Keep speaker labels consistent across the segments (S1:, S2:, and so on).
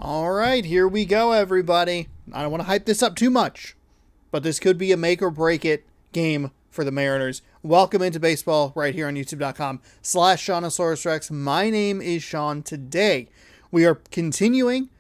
S1: All right, here we go, everybody. I don't want to hype this up too much, but this could be a make or break it game for the Mariners. Welcome into baseball right here on youtube.com/Shawnosaurus Rex. My name is Sean. Today, we are continuing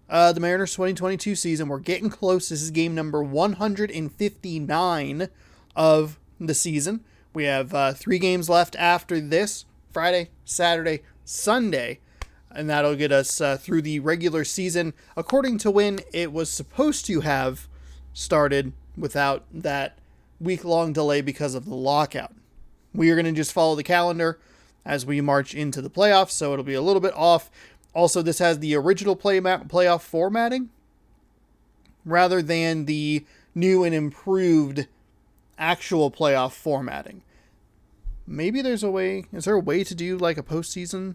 S1: the Mariners 2022 season. We're getting close. This is game number 159 of the season. We have 3 games left after this: Friday, Saturday, Sunday. And that'll get us through the regular season according to when it was supposed to have started, without that week-long delay because of the lockout. We are going to just follow the calendar as we march into the playoffs, so it'll be a little bit off. Also, this has the original playoff formatting rather than the new and improved actual playoff formatting. Maybe there's a way. Is there a way to do like a postseason?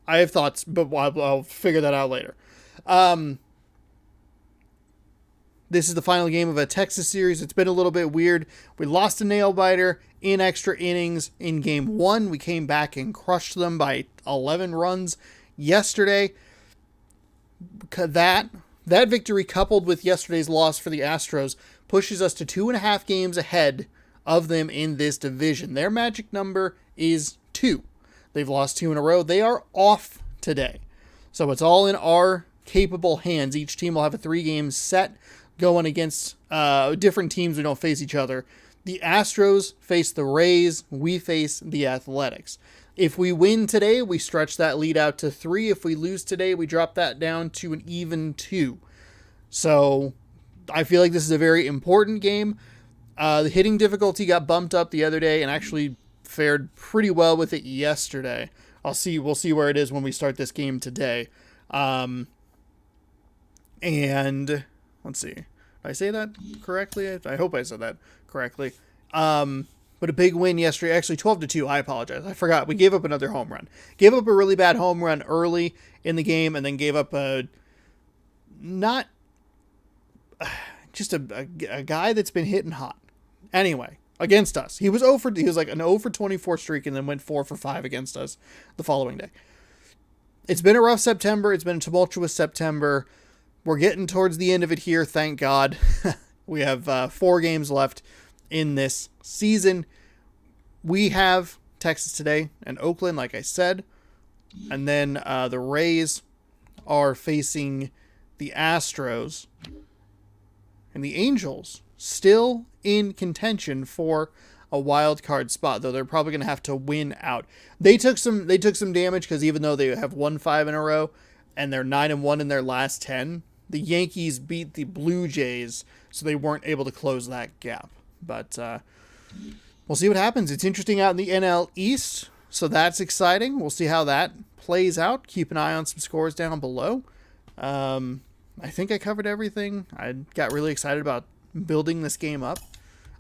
S1: I have thoughts, but I'll figure that out later. This is the final game of a Texas series. It's been a little bit weird. We lost a nail biter in extra innings in game 1. We came back and crushed them by 11 runs yesterday. That victory, coupled with yesterday's loss for the Astros, pushes us to 2.5 games ahead of them in this division. Their magic number is 2. They've lost 2 in a row. They are off today. So it's all in our capable hands. Each team will have a 3-game set going against different teams. We don't face each other. The Astros face the Rays. We face the Athletics. If we win today, we stretch that lead out to 3. If we lose today, we drop that down to an even 2. So I feel like this is a very important game. The hitting difficulty got bumped up the other day and actually fared pretty well with it yesterday. We'll see where it is when we start this game today. And let's see. Did I say that correctly? I hope I said that correctly. But a big win yesterday. Actually, 12-2. I apologize. I forgot. We gave up another home run. Gave up a really bad home run early in the game, and then gave up a guy that's been hitting hot. Anyway, against us. He was like an 0 for 24 streak and then went 4 for 5 against us the following day. It's been a rough September. It's been a tumultuous September. We're getting towards the end of it here, thank God. We have 4 games left in this season. We have Texas today and Oakland, like I said. And then the Rays are facing the Astros. And the Angels still in contention for a wild card spot, though they're probably going to have to win out. They took some damage because even though they have won 5 in a row and they're 9-1 in their last 10, the Yankees beat the Blue Jays, so they weren't able to close that gap. But we'll see what happens. It's interesting out in the NL East, so that's exciting. We'll see how that plays out. Keep an eye on some scores down below. I think I covered everything. I got really excited about building this game up.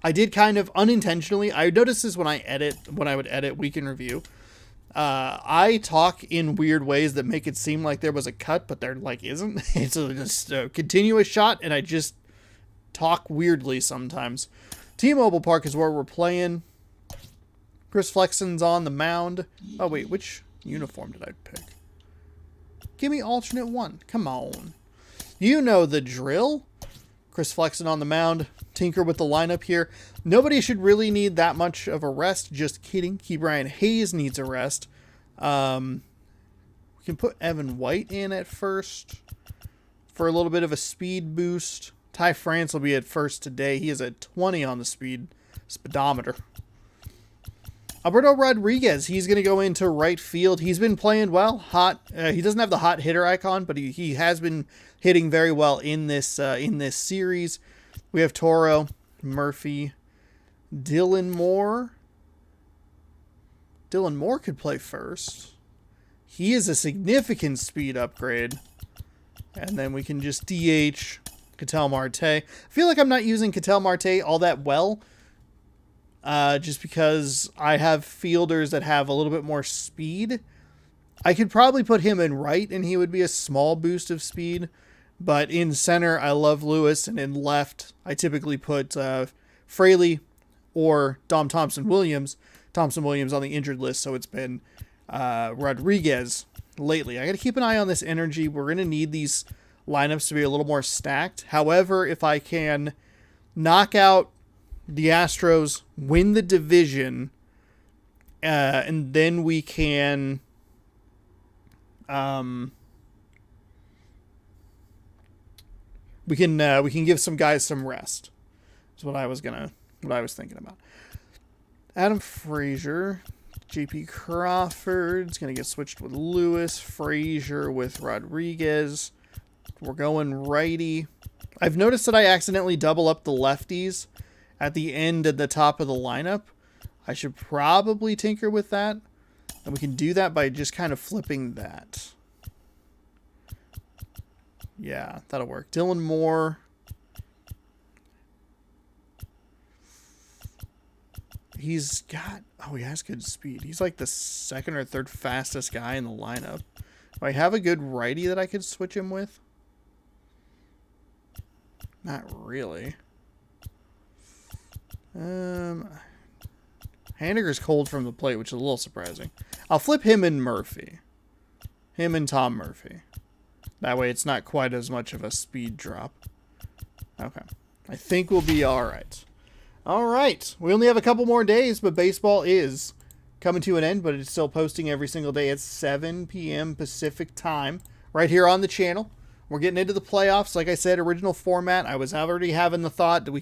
S1: I did kind of unintentionally. I noticed this when I would edit Week in Review. I talk in weird ways that make it seem like there was a cut, but there like isn't. It's just a continuous shot, and I just talk weirdly sometimes. T-Mobile Park is where we're playing. Chris Flexen's on the mound. Oh wait, which uniform did I pick? Give me alternate 1. Come on. You know the drill. Chris Flexen on the mound. Tinker with the lineup here. Nobody should really need that much of a rest. Just kidding. Ke'Bryan Hayes needs a rest. We can put Evan White in at first for a little bit of a speed boost. Ty France will be at first today. He is at 20 on the speedometer. Alberto Rodriguez, he's going to go into right field. He's been playing well. Hot. He doesn't have the hot hitter icon, but he has been hitting very well in this series. We have Toro, Murphy, Dylan Moore. Dylan Moore could play first. He is a significant speed upgrade. And then we can just DH Ketel Marte. I feel like I'm not using Ketel Marte all that well. Just because I have fielders that have a little bit more speed. I could probably put him in right and he would be a small boost of speed. But in center, I love Lewis. And in left, I typically put Fraley or Dom Thompson Williams. Thompson Williams on the injured list, so it's been Rodriguez lately. I got to keep an eye on this energy. We're going to need these lineups to be a little more stacked. However, if I can knock out the Astros, win the division, and then we can we can give some guys some rest. That's what I was thinking about. Adam Frazier, JP Crawford's gonna get switched with Lewis. Frazier with Rodriguez. We're going righty. I've noticed that I accidentally double up the lefties at the end at the top of the lineup. I should probably tinker with that. And we can do that by just kind of flipping that. Yeah, that'll work. Dylan Moore. He has good speed. He's like the second or third fastest guy in the lineup. Do I have a good righty that I could switch him with? Not really. Haniger's cold from the plate, which is a little surprising. I'll flip him and Murphy. Him and Tom Murphy. That way it's not quite as much of a speed drop. Okay. I think we'll be alright. Alright. We only have a couple more days, but baseball is coming to an end, but it's still posting every single day at 7 p.m. Pacific time. Right here on the channel. We're getting into the playoffs. Like I said, original format. I was already having the thought that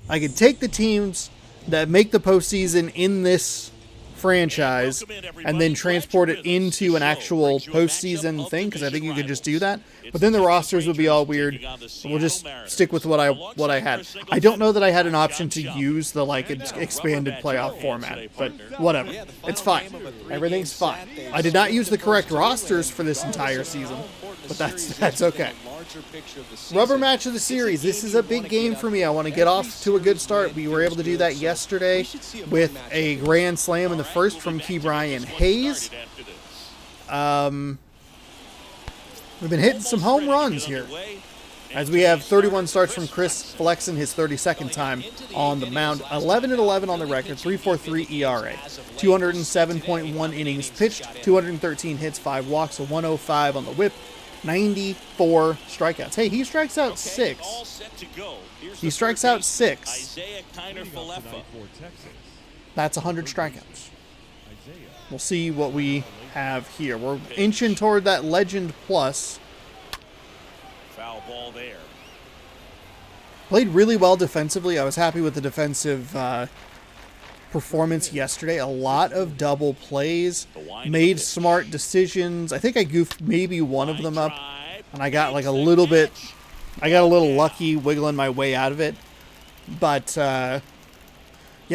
S1: I could take the teams that make the postseason in this franchise and then transport it into an actual postseason thing, because I think you could just do that. But then the rosters would be all weird. We'll just stick with what I had. I don't know that I had an option to use the expanded playoff format, but whatever. It's fine. Everything's fine. I did not use the correct rosters for this entire season, but that's okay. Rubber match of the series. This is a big game for me. I want to get off to a good start. We were able to do that yesterday with a grand slam in the first from Ke'Bryan Hayes. We've been hitting some home runs here, as we have 31 starts from Chris Flexen, his 32nd time on the mound. 11-11 on the record, 3.43 ERA, 207.1 innings pitched, 213 hits, 5 walks, a 105 on the whip, 94 strikeouts. Hey, he strikes out 6. He strikes out 6. That's 100 strikeouts. We'll see what we have here. We're inching toward that legend plus.
S2: Foul ball there.
S1: Played really well defensively. I was happy with the defensive performance yesterday. A lot of double plays. Made smart decisions. I think I goofed maybe one of them up, and I got like a little bit. I got a little lucky wiggling my way out of it, but yeah,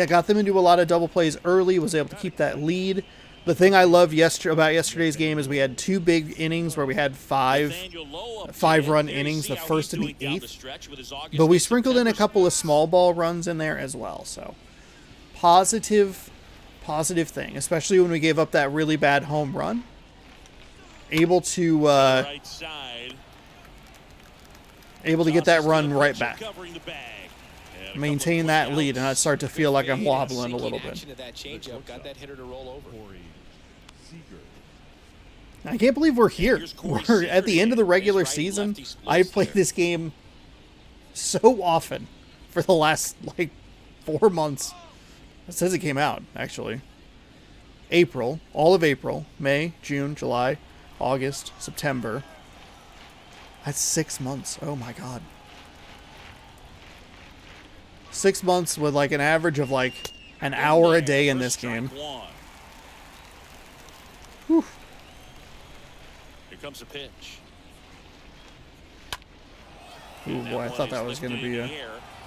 S1: got them into a lot of double plays early. Was able to keep that lead. The thing I loved about yesterday's game is we had 2 big innings where we had 5-run innings, the first and the 8th. But we sprinkled in a couple of small ball runs in there as well. So positive thing, especially when we gave up that really bad home run. Able to get that run right back. Maintain that lead, and I start to feel like I'm wobbling a little bit. I can't believe we're here. We're at the end of the regular season. I played this game so often for the last, 4 months. It says it came out, actually. April, all of April, May, June, July, August, September. That's 6 months. Oh, my God. 6 months with, an average of, an hour a day in this game. Whew.
S2: Comes a pitch.
S1: Ooh, boy, I thought that was going to be a...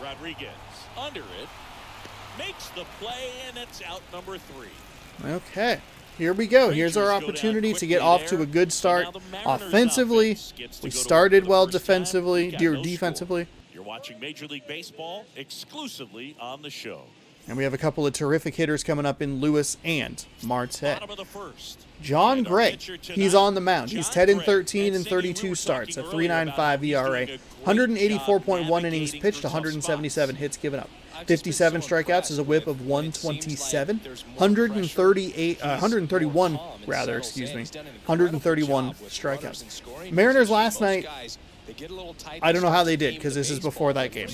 S2: Rodriguez under it, makes the play, and it's out number 3.
S1: Okay, here we go. Here's our opportunity to get off to a good start. Offensively, we started well defensively.
S2: You're watching Major League Baseball exclusively on the show.
S1: And we have a couple of terrific hitters coming up in Lewis and Marte.
S2: Bottom of the first.
S1: John Gray, he's on the mound. He's 10-13 in 32 starts, a 3.95 ERA, 184.1 innings pitched, 177 hits given up. 57 strikeouts is a whip of 127. 131 rather, excuse me. 131 strikeouts. Mariners last night, I don't know how they did because this is before that game.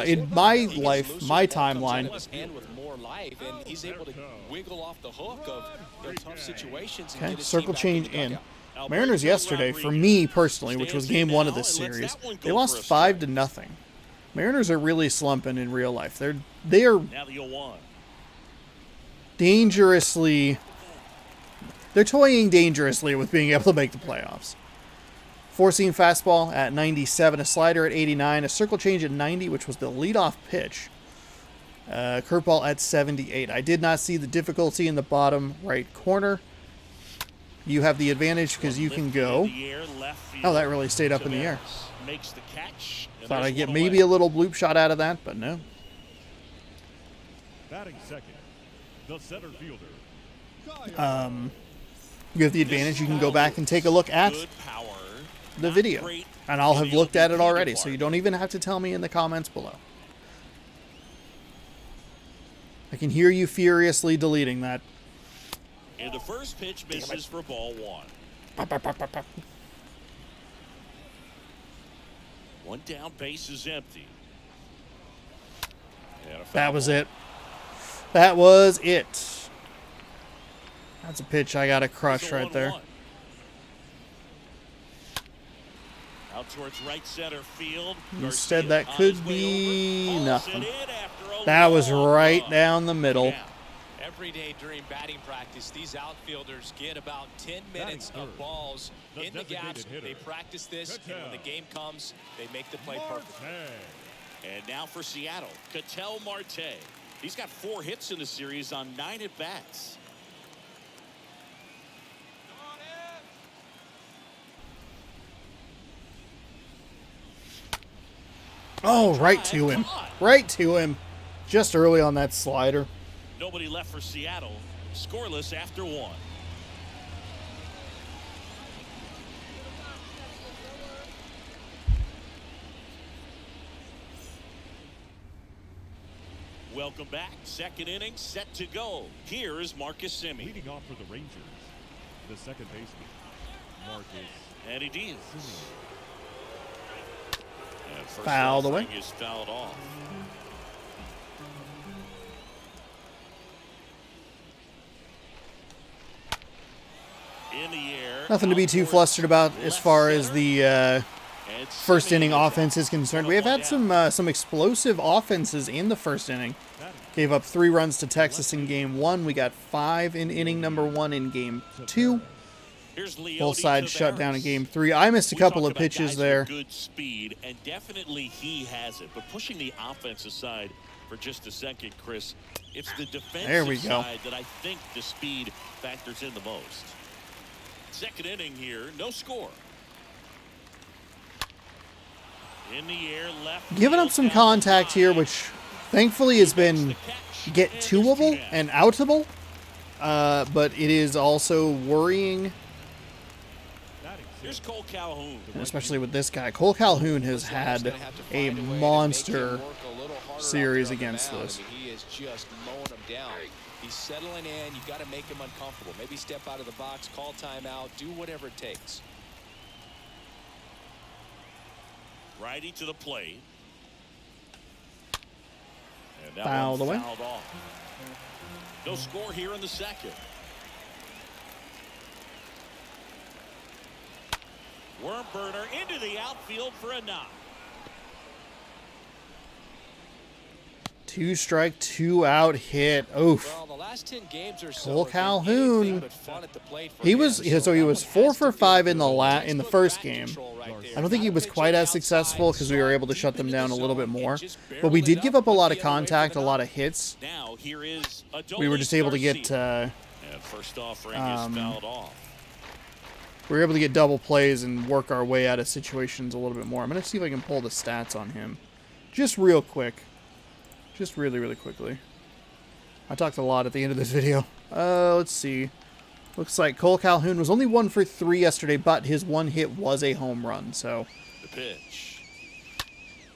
S1: In my life, my timeline, okay, circle change in. Mariners yesterday, for me personally, which was game 1 of this series, they lost 5-0. Mariners are really slumping in real life. They are dangerously. They're toying dangerously with being able to make the playoffs. Four-seam fastball at 97, a slider at 89, a circle change at 90, which was the leadoff pitch. Curveball at 78. I did not see the difficulty in the bottom right corner. You have the advantage because you can go. Oh, that really stayed up in the air. Thought I'd get maybe a little bloop shot out of that, but no.
S3: Batting second, the center fielder.
S1: You have the advantage. You can go back and take a look at the video. And I'll have looked at it already, so you don't even have to tell me in the comments below. I can hear you furiously deleting that.
S2: And the first pitch misses for ball 1. One down, base is empty.
S1: That was it. That was it. That's a pitch I got to crush right there.
S2: Out towards right center field.
S1: Instead, that could be nothing. That was right down the middle.
S4: Every day during batting practice, these outfielders get about 10 minutes of balls in the gaps. They practice this, and when the game comes, they make the play perfect.
S2: And now for Seattle, Ketel Marte. He's got 4 hits in the series on 9 at-bats.
S1: Oh, right to him. Right to him. Just early on that slider.
S2: Nobody left for Seattle. Scoreless after 1. Welcome back. Second inning set to go. Here is Marcus Semien.
S3: Leading off for the Rangers, the second baseman, Marcus.
S2: And he deals.
S1: Fouled away.
S2: Is fouled off. In the air.
S1: Nothing to be too flustered about as far as the first inning offense is concerned. We have had some explosive offenses in the first inning. Gave up 3 runs to Texas in game 1. We got 5 in inning number 1 in game 2. Both sides shut down in game 3. I missed a couple of pitches there.
S2: Good speed, and definitely he has it. But pushing the offense aside for just a second, Chris, it's the defensive side that I think the speed factors in the most. Second inning here, no score. In the air, left.
S1: Giving up some contact here, which thankfully has been get-to-able and outable. But it is also worrying.
S2: Here's Cole Calhoun.
S1: And especially with this guy. Cole Calhoun has had a monster series against us.
S4: He is just mowing them down. He's settling in. You got to make him uncomfortable. Maybe step out of the box, call timeout, do whatever it takes.
S2: Righty to the plate. And that
S1: fouled away.
S2: Fouled off. No score here in the second. Worm burner into the outfield for a knock.
S1: 2 strike, 2 out hit. Oof.
S4: Well, the last 10 games or so
S1: Cole Calhoun. He was 4 for 5 in the first game. I don't think he was quite as successful because we were able to shut them down a little bit more. But we did give up a lot of contact, a lot of hits.
S2: Now here is
S1: We were just able to get
S2: first offering is fouled off.
S1: we were able to get double plays and work our way out of situations a little bit more. I'm going to see if I can pull the stats on him. Just real quick. Just really, really quickly. I talked a lot at the end of this video. Let's see. Looks like Cole Calhoun was only 1 for 3 yesterday, but his 1 hit was a home run. So
S2: The pitch.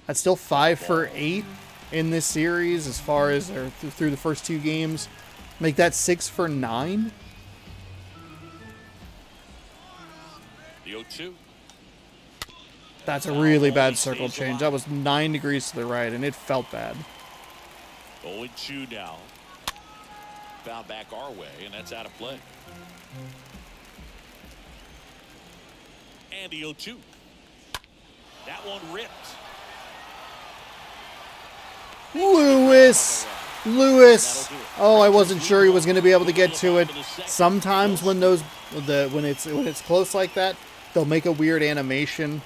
S1: that's still 5 for 8. in this series as far as through the first 2 games. Make that 6 for 9.
S2: The 0-2.
S1: That's a really bad circle change. That was 9 degrees to the right, and it felt bad.
S2: 0-2 now. Foul back our way, and that's out of play. And the 0-2. That one ripped.
S1: Lewis. Oh, I wasn't sure he was going to be able to get to it. Sometimes when when it's close like that, they'll make a weird animation.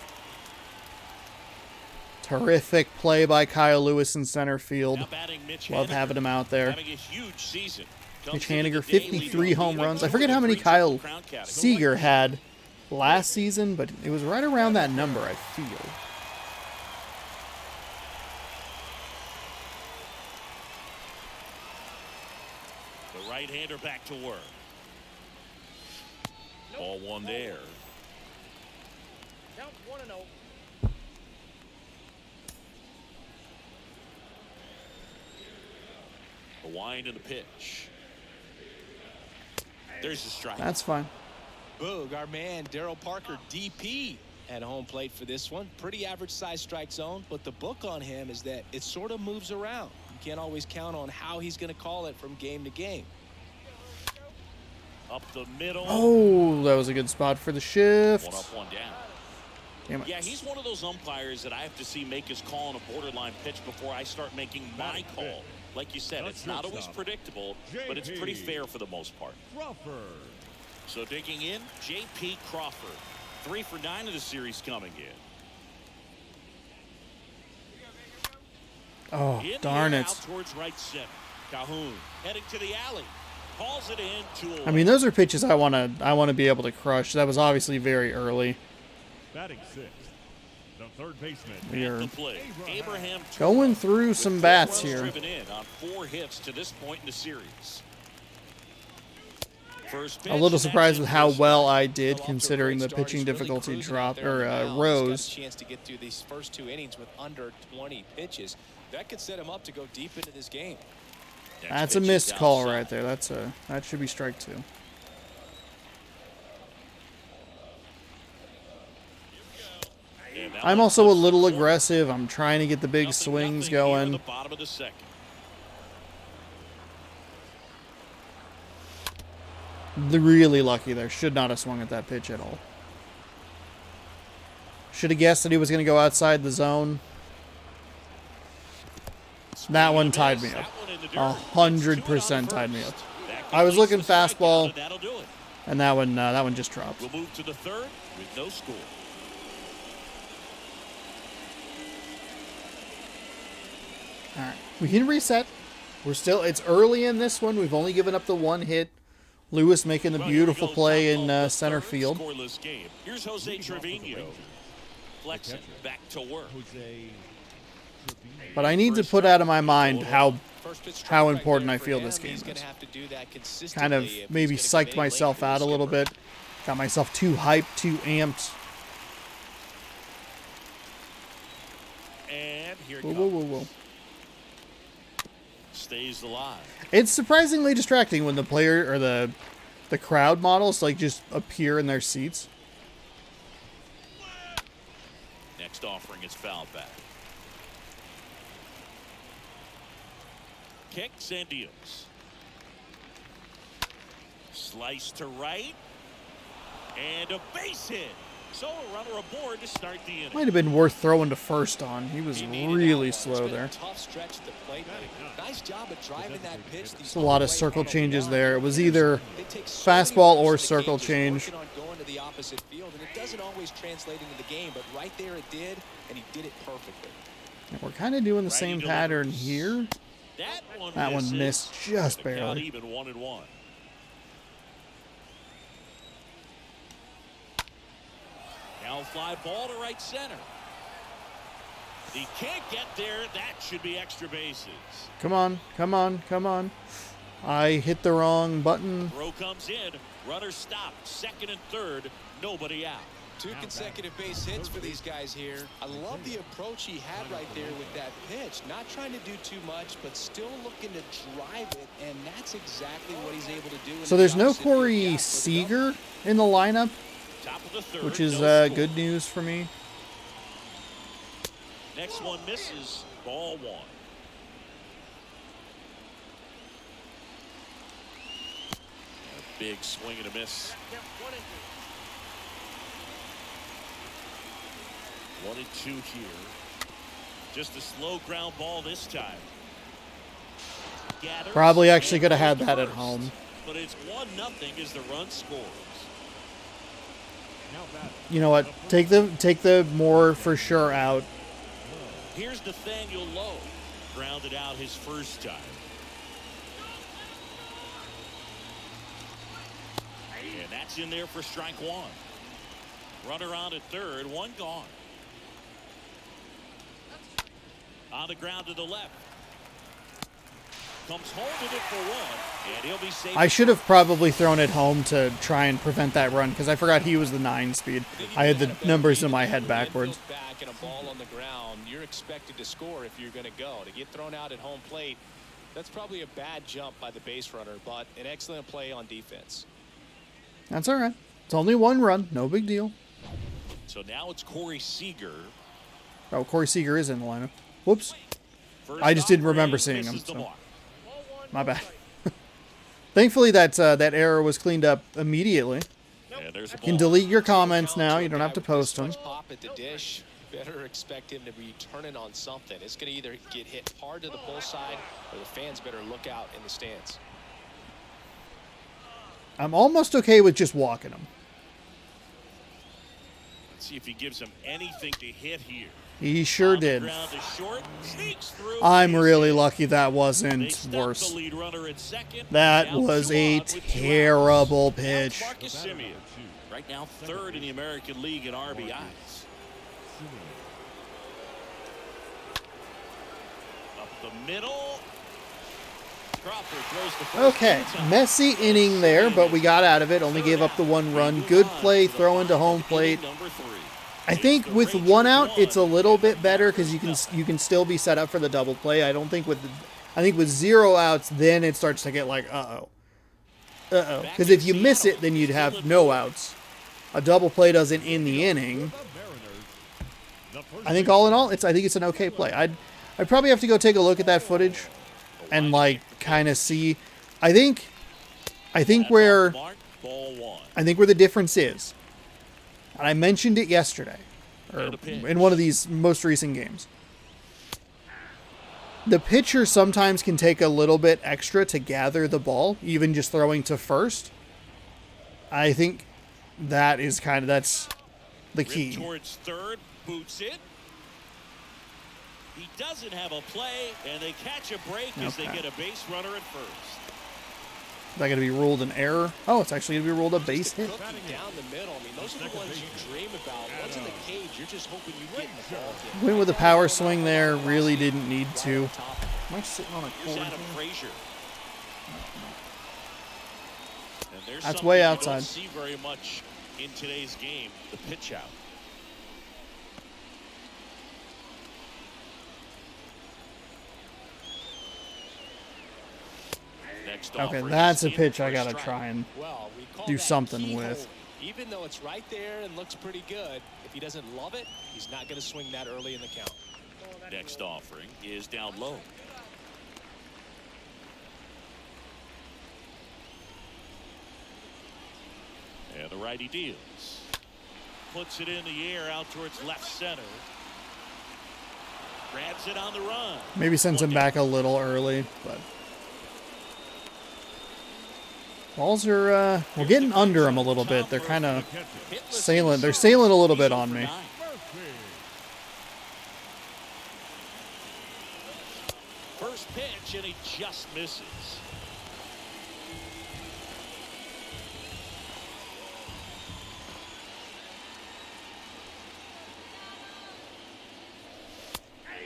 S1: Terrific play by Kyle Lewis in center field. Love having him out there. Mitch Haniger, 53 home runs. I forget how many Kyle Seager had last season, but it was right around that number, I feel.
S2: The right-hander back to work. Ball one there.
S4: Count 1-0.
S2: The wind and the pitch. There's the strike.
S1: That's fine.
S4: Boog, our man, Daryl Parker, DP, at home plate for this one. Pretty average size strike zone, but the book on him is that it sort of moves around. You can't always count on how he's going to call it from game to game.
S2: Up the middle.
S1: Oh, that was a good spot for the shift.
S2: One up, one down.
S1: Damn it.
S2: Yeah, he's one of those umpires that I have to see make his call on a borderline pitch before I start making my call. Like you said, it's not always predictable, but it's pretty fair for the most part.
S3: Crawford.
S2: So digging in, J.P. Crawford. 3 for 9 of the series coming in.
S1: Oh, darn it.
S2: Out towards right center. Calhoun heading to the alley. Calls it in to
S1: I mean, those are pitches I want to be able to crush. That was obviously very early.
S3: Batting 6th, the third baseman.
S1: We are
S2: Abraham
S1: going through some bats here.
S2: Driven in on 4 hits to this point in the series.
S1: A little surprised with how well I did, considering the pitching difficulty drop or rose.
S4: Chance to get through these first 2 innings with under 20 pitches. That could set him up to go deep into this game.
S1: That's a missed call right there. That should be strike 2. I'm also a little aggressive. I'm trying to get the big swings going. Really lucky there. Should not have swung at that pitch at all. Should have guessed that he was going to go outside the zone. That one tied me up. 100% tied me up. I was looking fastball, and that one just dropped.
S2: We'll move to the third with no score.
S1: All right, we can reset. It's early in this one. We've only given up the 1 hit. Lewis making the beautiful play in center field.
S2: Here's Jose Trevino. Flexing back to work.
S1: But I need to put out of my mind how important I feel this game is. Kind of maybe psyched myself out a little bit. Got myself too hyped, too amped.
S2: And here
S1: whoa.
S2: Stays alive.
S1: It's surprisingly distracting when the player or the crowd models like just appear in their seats.
S2: Next offering is foul back. Kicks and deals. Slice to right. And a base hit. So a runner aboard to start the inning.
S1: Might have been worth throwing to first on. He was really slow there.
S4: Nice job of driving that pitch.
S1: There's a lot of circle changes there. It was either fastball or circle change.
S4: Going to the opposite field, and it doesn't always translate into the game, but right there it did, and he did it perfectly.
S1: And we're kind of doing the same pattern here. That one missed just barely.
S2: Even 1-1. Now fly ball to right center. He can't get there. That should be extra bases.
S1: Come on. I hit the wrong button.
S2: Throw comes in. Runner stopped. Second and third. Nobody out.
S4: Two consecutive base hits for these guys here. I love the approach he had right there with that pitch. Not trying to do too much, but still looking to drive it, and that's exactly what he's able to do.
S1: So there's no Corey Seager in the lineup,
S2: Top of the third,
S1: which is
S2: no score.
S1: good news for me.
S2: Next one misses. Ball one. A big swing and a miss. 1-2 here. Just a slow ground ball this time. Gathers
S1: Probably actually could have had
S2: and
S1: that at
S2: first,
S1: home.
S2: But it's 1-0 as the run scores.
S3: Now batting.
S1: You know what? Take the more for sure out.
S2: Here's Nathaniel Lowe. Grounded out his first time. And that's in there for strike one. Runner on at third, one gone. On the ground to the left. Comes home with it for one, and he'll be safe.
S1: I should have probably thrown it home to try and prevent that run because I forgot he was the 9 speed. I had the numbers in my head backwards.
S4: Back and a ball on the ground, you're expected to score if you're going to go. To get thrown out at home plate, that's probably a bad jump by the base runner, but an excellent play on defense.
S1: That's all right. It's only one run. No big deal.
S2: So now it's Corey Seager.
S1: Oh, Corey Seager is in the lineup. Whoops.
S2: First
S1: I just didn't
S2: offering
S1: remember seeing him,
S2: misses the
S1: so.
S2: mark.
S1: My bad. Thankfully, that error was cleaned up immediately.
S2: And there's a
S1: You can
S2: ball.
S1: delete your comments now. You don't have to post them.
S4: Pop at the dish. Better expect him to be turning on something. It's going to either get hit hard to the pull side, or the fans better look out in the stands.
S1: I'm almost okay with just walking him.
S2: Let's see if he gives him anything to hit here.
S1: He sure
S2: On the
S1: did.
S2: ground to short, sneaks through.
S1: I'm
S2: Base
S1: really
S2: hit.
S1: lucky that
S2: They
S1: wasn't
S2: stop
S1: worse.
S2: the lead runner at second.
S1: That
S2: Now
S1: was
S2: 2
S1: a
S2: out with 2 outs.
S1: terrible
S2: Now it's
S1: pitch.
S2: Marcus Semien, right now third in the American League in RBIs. Up the middle. Crawford throws the first
S1: Okay,
S2: time.
S1: messy inning there, but we got out of it. Only gave up the 1 run. Good play, throw into home plate.
S2: Number 3.
S1: I think with 1 out, it's a little bit better because you can still be set up for the double play. I think with 0 outs, then it starts to get like because if you miss it, then you'd have no outs. A double play doesn't end the inning. I think all in all, I think it's an okay play. I'd probably have to go take a look at that footage and like kind of see. I think where the difference is, and I mentioned it yesterday, or in one of these most recent games. The pitcher sometimes can take a little bit extra to gather the ball, even just throwing to first. I think that's the key.
S2: Towards third, boots it. He doesn't have a play, and they catch a break as they get a base runner at first.
S1: Is that going to be ruled an error? Oh, it's actually going to be ruled a base hit.
S4: Cookie down the middle. I mean, those are the ones you dream about. Once in the cage, you're just hoping you get in the ball game.
S1: Went with a power swing there. Really didn't need to. Am I sitting on a
S2: Here's
S1: cord
S2: Adam
S1: here?
S2: Frazier. And there's
S1: That's
S2: something
S1: way
S2: you
S1: outside.
S2: don't see very much in today's game, the pitch out. Next
S1: Okay,
S2: offering
S1: that's a
S2: is in
S1: pitch
S2: for
S1: I got to
S2: strike.
S1: try and
S4: Well, we call
S1: do
S4: that
S1: something
S4: keyhole.
S1: with.
S4: Even though it's right there and looks pretty good, if he doesn't love it, he's not going to swing that early in the count.
S2: Next offering is down low. And the righty deals. Puts it in the air out towards left center. Grabs it on the run.
S1: Maybe sends him back a little early, but balls are we're getting under them a little bit. They're kind of sailing. They're sailing a little bit on me.
S2: First pitch, and he just misses.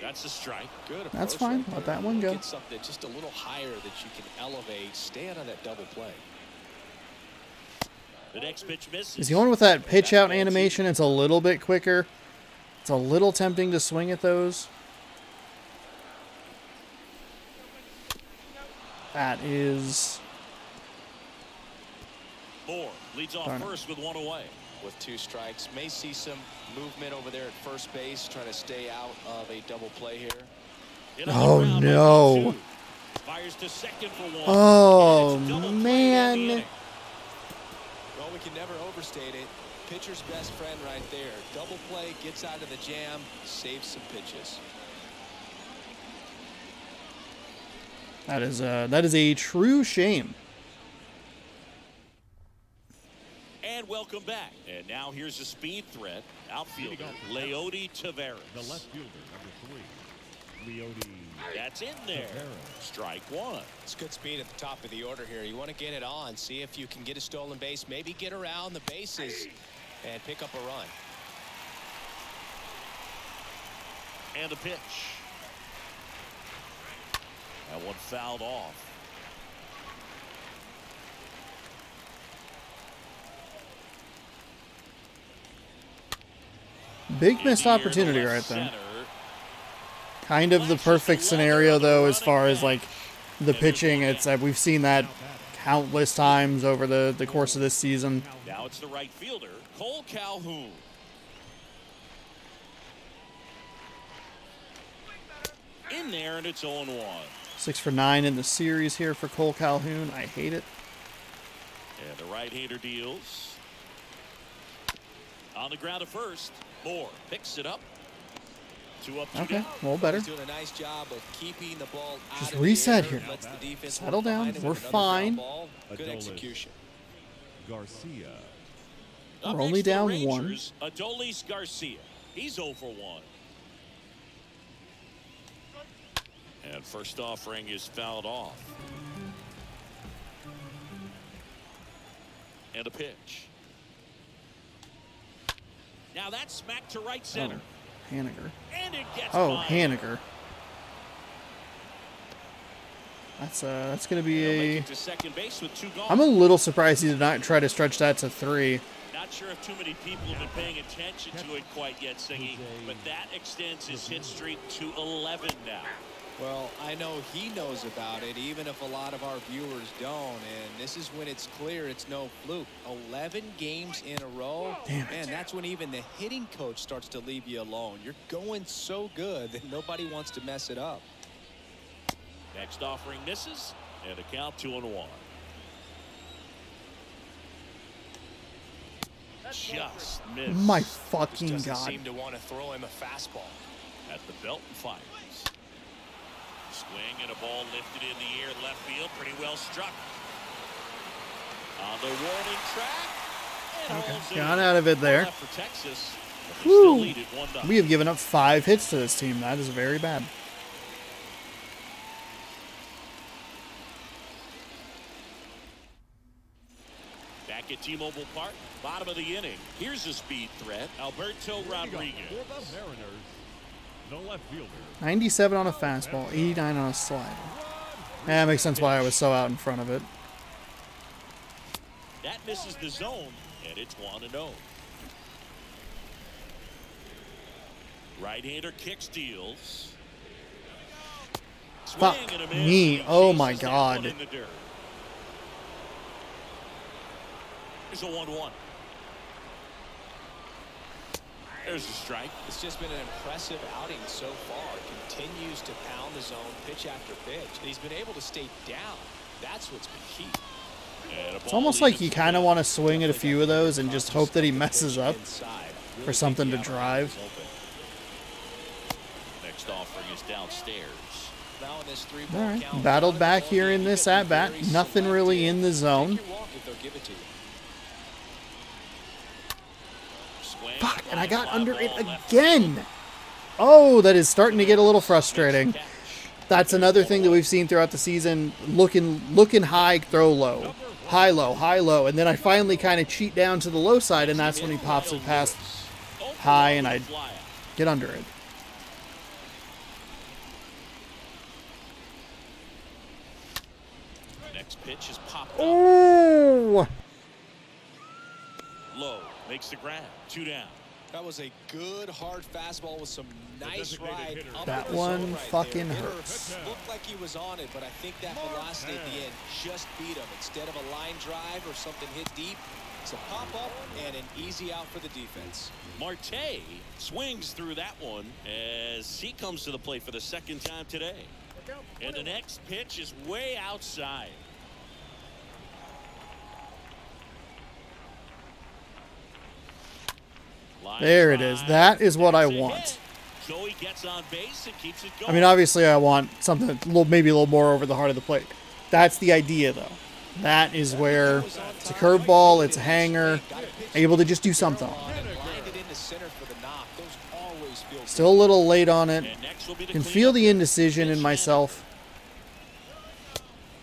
S2: That's a strike.
S4: Good approach.
S1: That's fine.
S4: right
S1: Let
S4: there.
S1: that one go.
S4: Get something just a little higher that you can elevate. Stay out of that double play.
S2: The next pitch misses.
S1: Is he going with that pitch out animation? It's a little bit quicker. It's a little tempting to swing at those. That is...
S2: Moore leads off first with one away.
S4: With 2 strikes, may see some movement over there at first base, trying to stay out of a double play here.
S1: Oh, no.
S2: Fires to second for 1.
S1: Oh, man.
S4: Well, we can never overstate it. Pitcher's best friend right there. Double play, gets out of the jam, saves some pitches.
S1: That is a true shame.
S2: And welcome back. And now here's a speed threat. Outfielder Leody Taveras.
S3: The left fielder, number 3, Leody.
S2: That's in there. Strike 1.
S4: It's good speed at the top of the order here. You want to get it on, see if you can get a stolen base, maybe get around the bases and pick up a run.
S2: And a pitch. That one fouled off.
S1: Big missed opportunity right there. Kind of the perfect scenario, though, as far as, like, the pitching. It's we've seen that countless times over the course of this season.
S2: Now it's the right fielder, Cole Calhoun. In there, and it's 0-1.
S1: 6 for 9 in the series here for Cole Calhoun. I hate it.
S2: And the right-hander deals. On the ground at first. Moore picks it up. 2 up, 2
S1: Okay,
S2: down.
S1: well, better.
S4: He's doing a nice job of keeping the ball out
S1: Just
S4: of the
S1: reset
S4: air,
S1: here.
S4: lets the defense
S1: Settle
S4: work
S1: down.
S4: behind him
S1: We're
S4: with another
S1: fine.
S4: ground ball. Good
S3: Adolis
S4: execution.
S3: Garcia.
S2: Up
S1: We're only
S2: next for the
S1: down
S2: Rangers, Adolis Garcia. He's 0 for 1. And first offering is fouled off. And a pitch. Now that's smacked to right center.
S1: Oh, Haniger.
S2: And it gets
S1: Oh,
S2: by.
S1: Haniger. That's going to be
S2: They'll make
S1: a...
S2: it to second base with 2 gone.
S1: I'm a little surprised he did not try to stretch that to 3.
S2: Not sure if too many people have been paying attention to it quite yet, Singy, but that extends his hit streak to 11 now.
S4: Well, I know he knows about it, even if a lot of our viewers don't. And this is when it's clear it's no fluke. 11 games in a row.
S1: Damn it.
S4: Man, that's when even the hitting coach starts to leave you alone. You're going so good that nobody wants to mess it up.
S2: Next offering misses, and a count 2-1. Just missed.
S1: My
S4: Just
S1: fucking
S4: doesn't
S1: God.
S4: seem to want to throw him a fastball.
S2: At the belt and fires. Swing and a ball lifted in the air, left field, pretty well struck. On the warning track. And holds it.
S1: Got out of it there.
S2: Left for Texas, but they still
S1: Woo.
S2: lead it 1-0.
S1: We have given up 5 hits to this team. That is very bad.
S2: Back at T-Mobile Park, bottom of the inning. Here's a speed threat, Alberto Rodriguez.
S3: For the Mariners, the left fielder.
S1: 97 on a fastball, 89 on a slider. Yeah, that makes sense why I was so out in front of it.
S2: That misses the zone, and it's 1-0. Right-hander kick steals.
S1: Fuck
S2: Swing and a miss,
S1: me.
S2: and he
S1: Oh my
S2: chases that
S1: God.
S2: one in the dirt. There's a 1-1. There's a strike.
S4: It's just been an impressive outing so far. Continues to pound the zone pitch after pitch. And he's been able to stay down. That's what's been key.
S2: And a
S1: It's
S2: ball
S1: almost like
S2: leaves
S1: you
S2: the
S1: kind of
S2: field.
S1: want to swing at a few of those and just hope that he messes up
S4: Inside. Really
S1: for something to
S4: think the
S1: drive.
S4: outlet is open.
S2: Next offering is downstairs.
S4: Now in this 3-ball
S1: All right,
S4: count,
S1: battled
S4: down
S1: back
S4: the
S1: here
S4: ball
S1: in
S4: game,
S1: this
S4: you gotta be
S1: at-bat.
S4: very
S1: Nothing really
S4: selective.
S1: in the zone.
S4: Take your walk if they'll give it to you.
S2: Swing,
S1: Fuck, and I got
S2: fly
S1: under
S2: ball
S1: it
S2: left
S1: again. Oh, that is starting to get a little frustrating.
S2: catch.
S1: That's another thing that we've seen throughout the season. Looking high, throw low. High, low. And then I finally kind of cheat down to the low side, and that's when he pops it past high, and I get under it.
S2: Next pitch is popped up.
S1: Oh!
S2: low. Makes the grab. 2 down.
S4: That was a good hard fastball with some nice ride.
S1: That one fucking hurts.
S4: Looked like he was on it, but I think that velocity at the end just beat him. Instead of a line drive or something hit deep, it's a pop-up and an easy out for the defense.
S2: Marte swings through that one as he comes to the plate for the second time today. And the next pitch is way outside.
S1: There it is. That is what I want.
S2: So he gets on base and keeps it going.
S1: I mean, obviously, I want something maybe a little more over the heart of the plate. That's the idea, though. That is where it's a curveball, it's a hanger, able to just do something. Still a little late on it. Can feel the indecision in myself.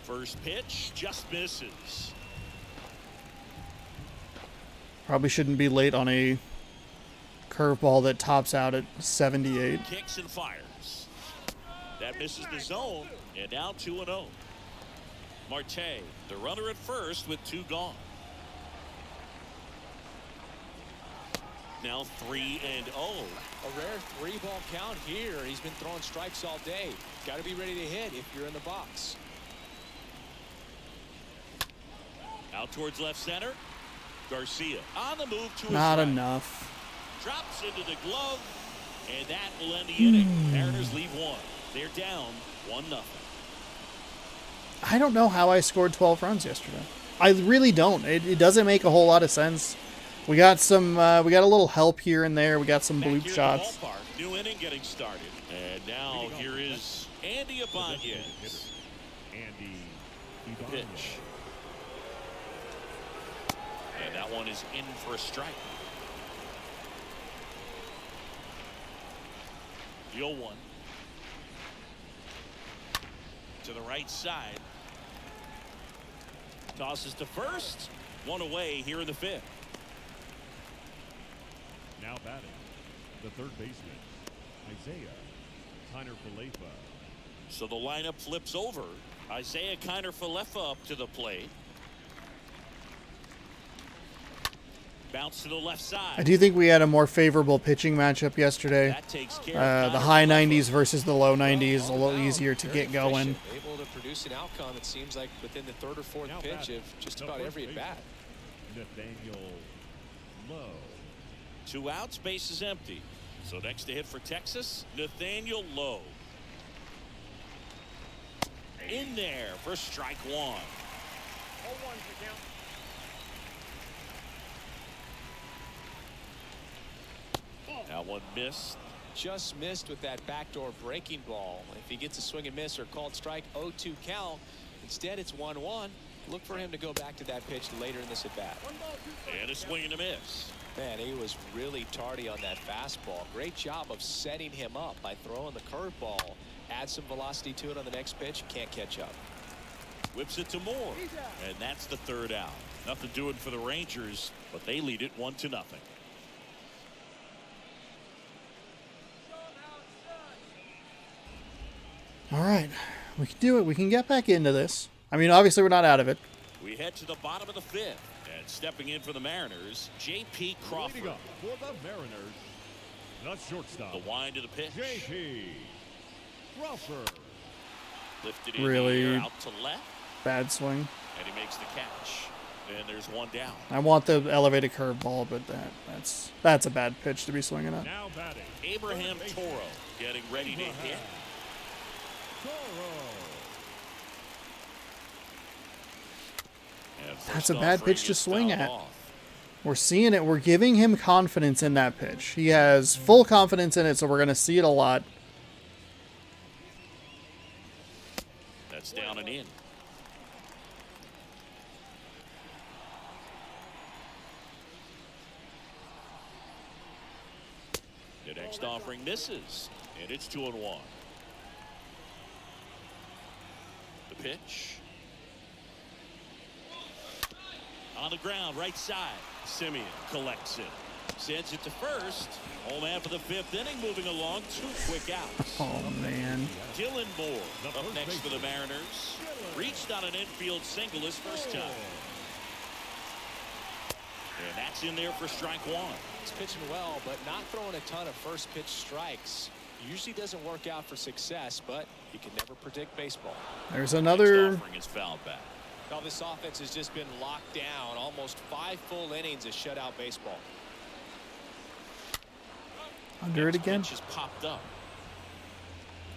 S2: First pitch just misses.
S1: Probably shouldn't be late on a curveball that tops out at 78.
S2: Kicks and fires. That misses the zone, and now 2-0. Marte, the runner at first with 2 gone. Now 3-0.
S4: A rare 3-ball count here. He's been throwing strikes all day. Got to be ready to hit if you're in the box.
S2: Out towards left center. Garcia on the move to his
S1: Not
S2: right.
S1: enough.
S2: Drops into the glove, and that will end the inning. Mariners leave 1. They're down 1-0.
S1: I don't know how I scored 12 runs yesterday. I really don't. It doesn't make a whole lot of sense. We got some. We got a little help here and there. We got some bloop shots.
S2: New inning getting started, and now here is Andy Ibanez.
S3: Andy
S2: Pitch, and that one is in for a strike. The 0-1 to the right side. Tosses to first. 1 away here in the 5th.
S3: now batting, the third baseman, Isaiah Kiner-Falefa.
S2: So the lineup flips over. Isaiah Kiner-Falefa up to the plate. Bounce to the left side.
S1: I do think we had a more favorable pitching matchup yesterday.
S2: That takes care of
S1: The high 90s versus the low 90s, a little easier to get going.
S4: Able to produce an outcome, it seems like, within the 3rd or 4th pitch of just about every at bat.
S3: Nathaniel Lowe.
S2: 2 outs, base is empty. So next to hit for Texas, Nathaniel Lowe. In there for strike 1. That one missed.
S4: Just missed with that backdoor breaking ball. If he gets a swing and miss or called strike, 0-2 count. Instead, it's 1-1. Look for him to go back to that pitch later in this at bat.
S2: And a swing and a miss.
S4: Man, he was really tardy on that fastball. Great job of setting him up by throwing the curveball. Add some velocity to it on the next pitch. Can't catch up.
S2: Whips it to Moore. And that's the 3rd out. Nothing doing for the Rangers, but they lead it 1-0.
S1: All right, we can do it. We can get back into this. I mean, obviously, we're not out of it.
S2: We head to the bottom of the 5th. And stepping in for the Mariners, J.P. Crawford.
S3: Leading up for the Mariners, the shortstop,
S2: The wind to the pitch.
S3: J.P. Crawford.
S2: Lifted in
S1: Really
S2: the air, out to left.
S1: Bad swing.
S2: And he makes the catch. And there's 1 down.
S1: I want the elevated curveball, but that's a bad pitch to be swinging at.
S3: Now batting,
S2: Abraham Toro getting ready to hit.
S3: Toro.
S2: And first
S1: That's a bad
S2: offering
S1: pitch to
S2: is
S1: swing
S2: fouled
S1: at.
S2: off.
S1: We're seeing it. We're giving him confidence in that pitch. He has full confidence in it, so we're going to see it a lot.
S2: That's down and in. The next offering misses, and it's 2-1. The pitch. On the ground, right side. Simeon collects it. Sends it to first. Home man for the 5th inning, moving along. 2 quick outs.
S1: Oh, man.
S2: Dylan Moore up next for the Mariners. Reached on an infield single his first time. And that's in there for strike one.
S4: He's pitching well, but not throwing a ton of first pitch strikes. Usually doesn't work out for success, but you can never predict baseball.
S1: There's another.
S2: Next offering is fouled back.
S4: Now this offense has just been locked down. Almost 5 full innings of shutout baseball.
S1: Under it again.
S2: Pitch has popped up.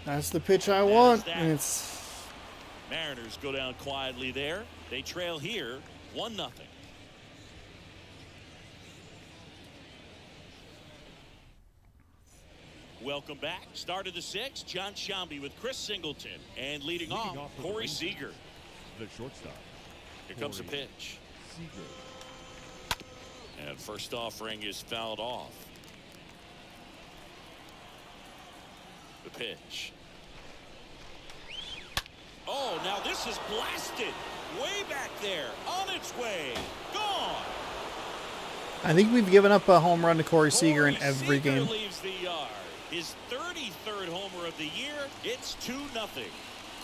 S1: That's the pitch I want. And it's.
S2: Mariners go down quietly there. They trail here 1-0. Welcome back. Start of the 6th. John Sciambi with Chris Singleton. And leading off Corey Seager.
S3: The shortstop.
S2: Here comes the pitch.
S3: Seager.
S2: And first offering is fouled off. The pitch. Oh, now this is blasted. Way back there. On its way. Gone.
S1: I think we've given up a home run to Corey Seager in every
S2: Seager
S1: game.
S2: leaves the yard. His 33rd homer of the year. It's 2-0.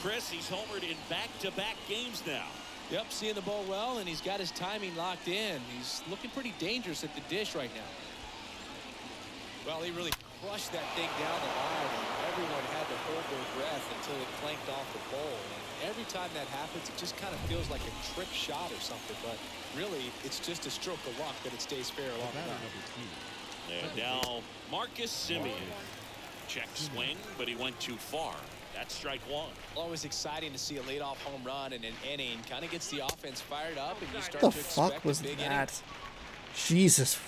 S2: Chris, he's homered in back-to-back games now.
S4: Yep, seeing the ball well, and he's got his timing locked in. He's looking pretty dangerous at the dish right now. Well, he really crushed that thing down the line, and everyone had to hold their breath until it clanked off the pole. And every time that happens, it just kind of feels like a trick shot or something, but really, it's just a stroke of luck that it stays fair along the
S3: Batter
S4: line.
S3: number 2.
S2: And now Marcus Semien. Check swing, but he went too far. That's strike one.
S4: Always exciting to see a leadoff home run in an inning. Kind of gets the offense fired up, and you start
S1: What
S4: to
S1: the
S4: expect
S1: fuck was
S4: a big
S1: that? Jesus.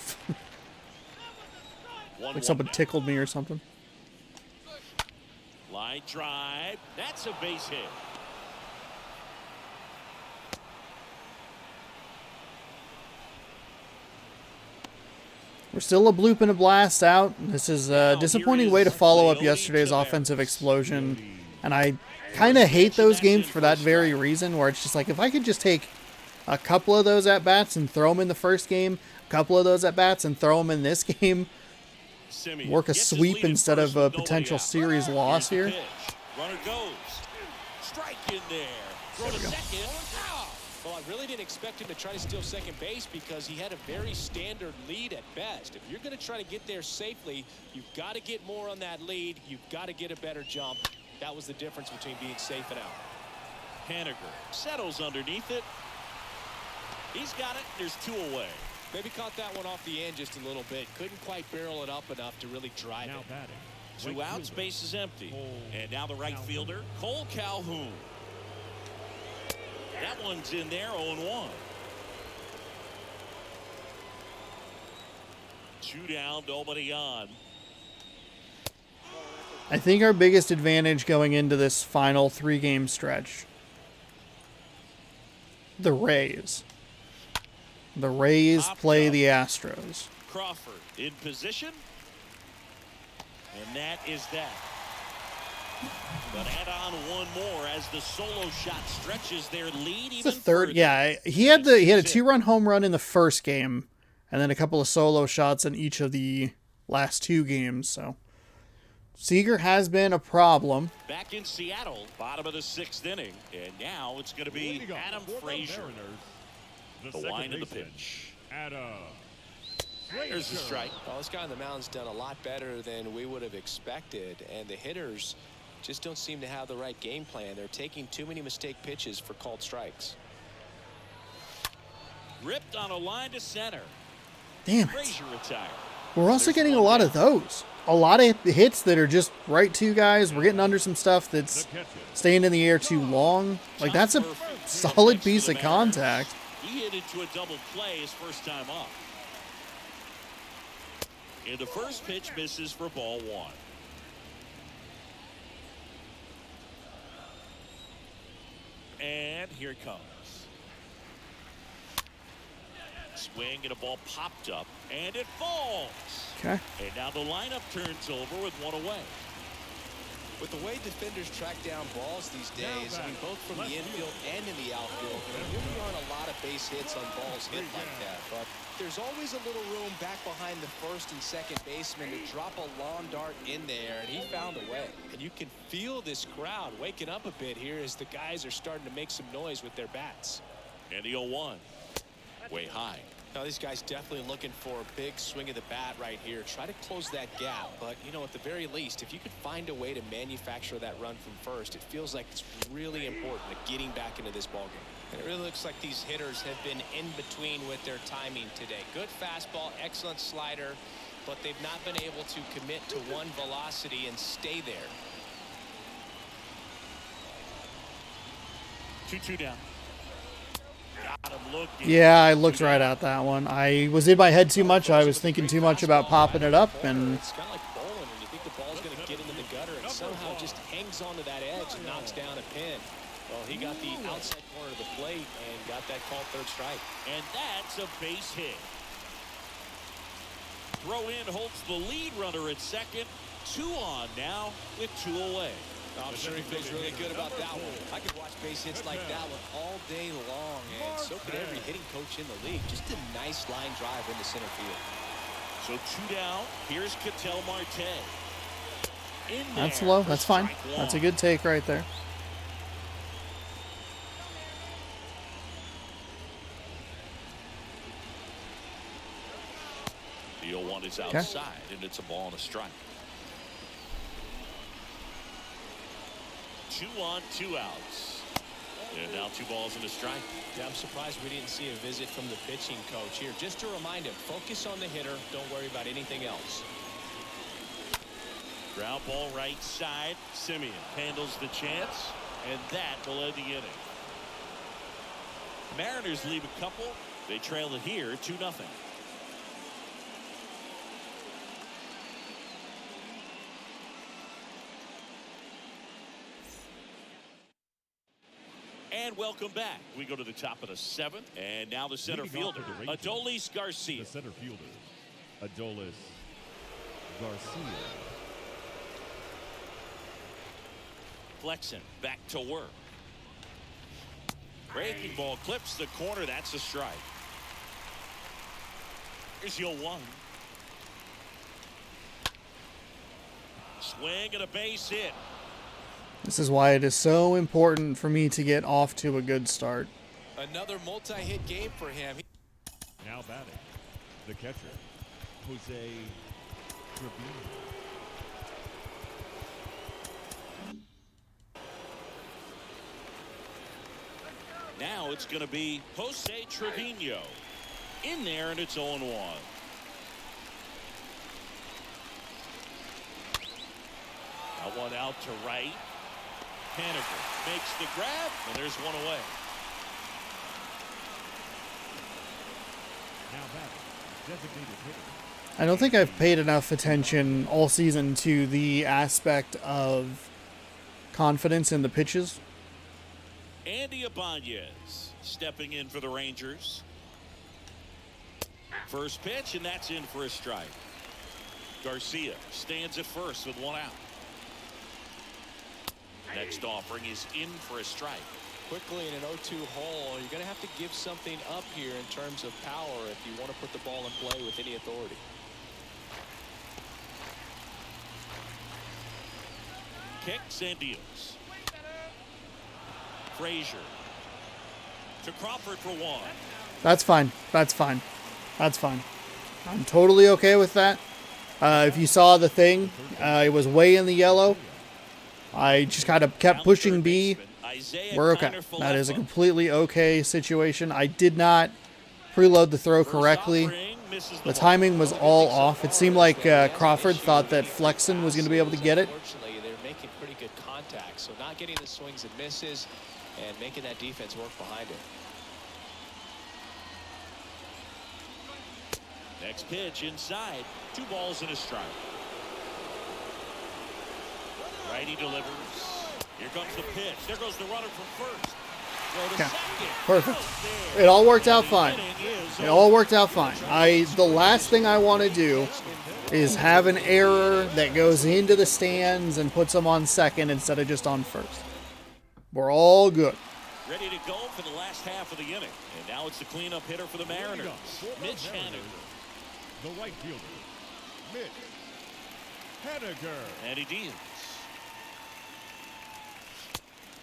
S1: Like someone tickled me or something.
S2: Line drive. That's a base hit.
S1: We're still a bloop and a blast out. This is a disappointing way to follow up yesterday's offensive explosion. And I kind of hate those games for that very reason, where it's just like, if I could just take a couple of those at-bats and throw them in the first game, a couple of those at-bats and throw them in this game, work a sweep instead of a potential series loss here.
S2: Runner goes. Strike in there. Throw to second.
S4: Well, I really didn't expect him to try to steal second base because he had a very standard lead at best. If you're going to try to get there safely, you've got to get more on that lead. You've got to get a better jump. That was the difference between being safe and out.
S2: Haniger settles underneath it. He's got it. There's 2 away.
S4: Maybe caught that one off the end just a little bit. Couldn't quite barrel it up enough to really drive
S3: Now
S4: it.
S3: batting.
S2: 2
S3: Right
S2: outs,
S3: fielder.
S2: base is empty.
S3: Cole
S2: And now the right
S3: Calhoun.
S2: fielder, Cole Calhoun. That one's in there, 0-1. 2 down, nobody on.
S1: I think our biggest advantage going into this final 3-game stretch, the Rays. The Rays play the Astros.
S2: Crawford in position. And that is that. But add on one more as the solo shot stretches their lead
S1: It's
S2: even
S1: the third.
S2: further.
S1: Yeah, he had a 2-run home run in the first game, and then a couple of solo shots in each of the last 2 games. So Seager has been a problem.
S2: Back in Seattle, bottom of the 6th inning, and now it's going to be
S3: Leading off
S2: Adam
S3: for the
S2: Frazier.
S3: Mariners,
S2: The
S3: second
S2: line of the
S3: baseman,
S2: pitch.
S3: Adam
S2: There's the
S3: Frazier.
S2: strike.
S4: Well, this guy on the mound's done a lot better than we would have expected, and the hitters just don't seem to have the right game plan. They're taking too many mistake pitches for called strikes.
S2: Ripped on a line to center.
S1: Damn it.
S2: Frazier retired.
S1: We're also getting a lot of those. A lot of hits that are just right to guys. We're getting under some stuff that's
S3: The catcher.
S1: staying in the air too long. Like, that's a solid piece of contact.
S2: He hit into a double play his first time up. And the first pitch misses for ball 1. And here it comes. Swing and a ball popped up and it falls.
S1: Okay.
S2: And now the lineup turns over with 1 away.
S4: With the way defenders track down balls these days, I mean, both from the infield and in the outfield, there really aren't a lot of base hits on balls hit like that. But there's always a little room back behind the first and second baseman to drop a lawn dart in there, and he found a way. And you can feel this crowd waking up a bit here as the guys are starting to make some noise with their bats.
S2: And the 0-1. Way high.
S4: Now, these guys definitely looking for a big swing of the bat right here. Try to close that gap. But, you know, at the very least, if you could find a way to manufacture that run from first, it feels like it's really important to getting back into this ballgame. And it really looks like these hitters have been in between with their timing today. Good fastball, excellent slider, but they've not been able to commit to one velocity and stay there.
S2: 2-2 down. Got him looking.
S1: Yeah, I looked right at that one. I was in my head too much. I was thinking too much about popping it up, and
S4: It's kind of like bowling when you think the ball's going to get into the gutter and somehow just hangs onto that edge and knocks down a pin. Well, he got the outside corner of the plate and got that called third strike.
S2: And that's a base hit. Throw in holds the lead runner at second. 2 on now with 2 away.
S4: I'm sure he feels really good about that one. I could watch base hits like that one all day long, and so could every hitting coach in the league. Just a nice line drive into center field.
S2: So 2 down. Here's Ketel Marte.
S1: that's low. That's fine. That's a good take right there.
S2: The 0-1 is outside, and it's a ball and a strike. 2 on, 2 outs. And now 2 balls and a strike.
S4: Yeah, I'm surprised we didn't see a visit from the pitching coach here. Just to remind him, focus on the hitter. Don't worry about anything else.
S2: Ground ball right side. Simeon handles the chance, and that will end the inning. Mariners leave a couple. They trail it here 2-0. And welcome back. We go to the top of the 7th, and now the center
S3: Leading off
S2: fielder,
S3: for the Rangers,
S2: Adolis Garcia.
S3: The center fielder, Adolis Garcia.
S2: Flexen back to work. Breaking ball clips the corner. That's a strike. Here's the 0-1. Swing and a base hit.
S1: This is why it is so important for me to get off to a good start.
S4: Another multi-hit game for him.
S3: Now batting, the catcher, Jose Trevino.
S2: Now it's going to be Jose Trevino in there, and it's 0-1. That one out to right. Haniger makes the grab, and there's 1 away.
S3: Now batting, designated hitter.
S1: I don't think I've paid enough attention all season to the aspect of confidence in the pitches.
S2: Andy Ibanez stepping in for the Rangers. First pitch, and that's in for a strike. Garcia stands at first with 1 out. Next offering is in for a strike.
S4: Quickly in an 0-2 hole, you're going to have to give something up here in terms of power if you want to put the ball in play with any authority.
S2: Kicks and deals. Frazier to Crawford for 1.
S1: That's fine. That's fine. That's fine. I'm totally okay with that. If you saw the thing, it was way in the yellow. I just kind of kept pushing B. We're okay. That is a completely okay situation. I did not preload the throw correctly. The timing was all off. It seemed like Crawford thought that Flexen was going to be able to get it.
S4: Unfortunately, they're making pretty good contact, so not getting the swings and misses and making that defense work behind it.
S2: Next pitch inside. 2 balls and a strike. Righty delivers. Here comes the pitch. There goes the runner from first. Throw to
S1: Okay.
S2: second.
S1: Perfect. It all worked out fine. It all worked out fine. The last thing I want to do is have an error that goes into the stands and puts them on second instead of just on first. We're all good.
S2: Ready to go for the last half of the inning. And now it's the cleanup hitter for the Mariners, Mitch Haniger.
S3: The right fielder, Mitch Haniger.
S2: And he deals.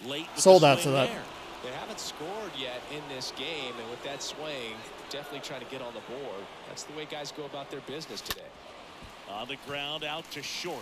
S2: Late with
S1: Sold
S2: the
S1: out
S2: swing
S1: to that.
S2: there.
S4: They haven't scored yet in this game, and with that swing, definitely trying to get on the board. That's the way guys go about their business today.
S2: On the ground, out to short.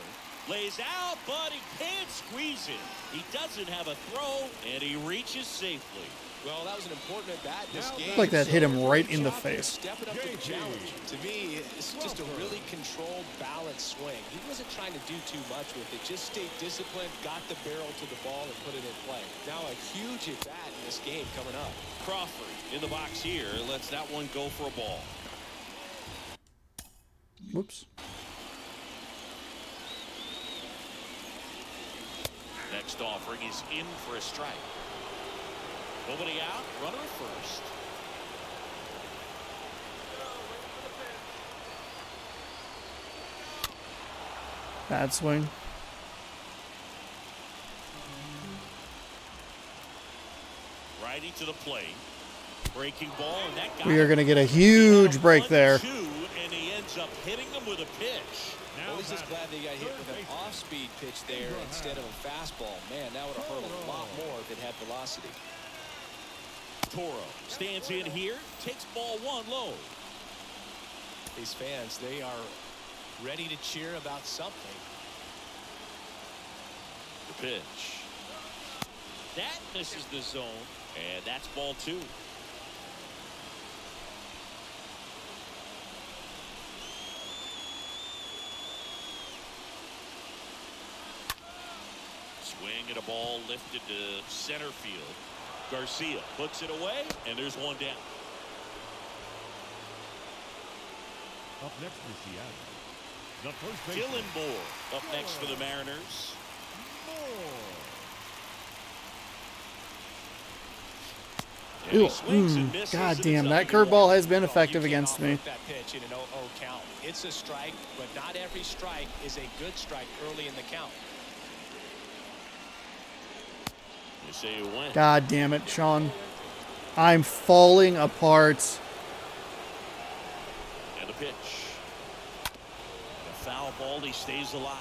S2: Lays out, but he can't squeeze it. He doesn't have a throw, and he reaches safely.
S4: Well, that was an important at-bat in this game.
S1: Like that hit him right in the face.
S4: Stepping up to the challenge. To me, it's just a really controlled, balanced swing. He wasn't trying to do too much with it. Just stayed disciplined, got the barrel to the ball, and put it in play. Now a huge at-bat in this game coming up.
S2: Crawford in the box here. Lets that one go for a ball.
S1: Whoops.
S2: Next offering is in for a strike. Nobody out, runner at first.
S1: Bad swing.
S2: Righty to the plate. Breaking ball, and that got
S1: We are going to get a huge break there.
S2: 1-2, and he ends up hitting him with a pitch.
S4: Well, he's just glad they got hit with an off-speed pitch there instead of a fastball. Man, that would have hurt a lot more if it had velocity.
S2: Toro stands in here, takes ball one low.
S4: These fans, they are ready to cheer about something.
S2: The pitch. That misses the zone, and that's ball two. Swing at a ball lifted to center field. Garcia puts it away, and there's one down.
S3: Up next for Seattle, the first baseman,
S2: Dylan Moore up next for the Mariners. And he swings and misses,
S1: God
S2: and
S1: damn,
S2: it's
S1: that
S2: up and
S1: curveball
S2: one.
S1: has been
S4: Well,
S1: effective
S4: you
S1: against
S4: cannot
S1: me.
S4: let that pitch in an 0-0 count. It's a strike, but not every strike is a good strike early in the count.
S2: You say you win.
S1: God damn it, Sean. I'm falling apart.
S2: And the pitch. A foul ball, he stays alive.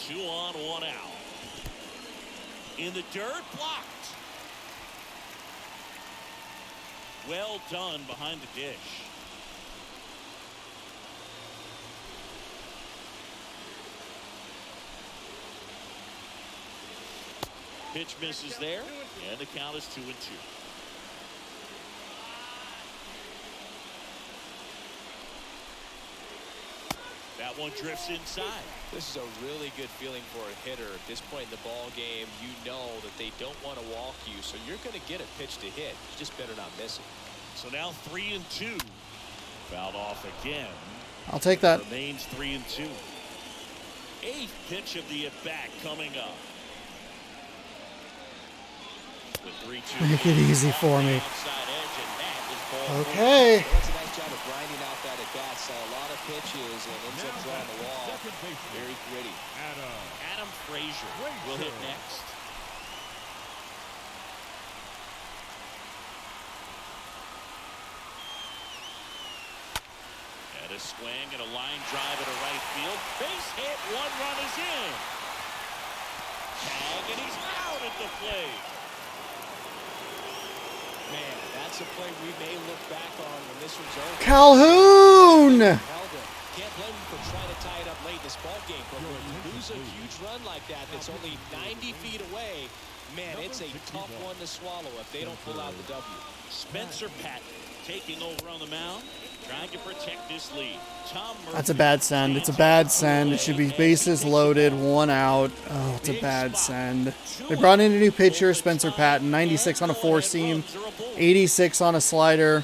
S2: Two on, one out. In the dirt, blocked. Well done behind the dish. Pitch misses there, and the count is 2-2. That one drifts inside.
S4: This is a really good feeling for a hitter. At this point in the ball game, you know that they don't want to walk you, so you're going to get a pitch to hit. You just better not miss it.
S2: So now 3-2. Fouled off again.
S1: I'll take that.
S2: Remains 3-2. Eighth pitch of the at-bat coming up. With 3-2.
S1: Make it easy for me.
S2: Outside edge, and that is ball
S1: Okay.
S4: Well, that's a nice job of grinding out that at-bat. Saw a lot of pitches and ends up drawing the wall.
S3: second baseman,
S4: Very gritty.
S2: Adam Frazier will hit next. And a swing and a line drive at a right field. Base hit, one run is in. Tag, and he's out at the plate.
S4: Man, that's a play we may look back on when this one's over.
S1: Calhoun!
S4: Held him. Can't blame him for trying to tie it up late in this ball game, but when you lose a huge run like that that's only 90 feet away, man, it's a tough one to swallow if they don't pull out the W.
S2: Spencer Patton taking over on the mound, trying to protect this lead. Tom Murphy.
S1: That's a bad send. It's a bad send. It should be bases loaded, one out. Oh, it's a bad send. They brought in a new pitcher, Spencer Patton, 96 on a four-seam, 86 on a slider,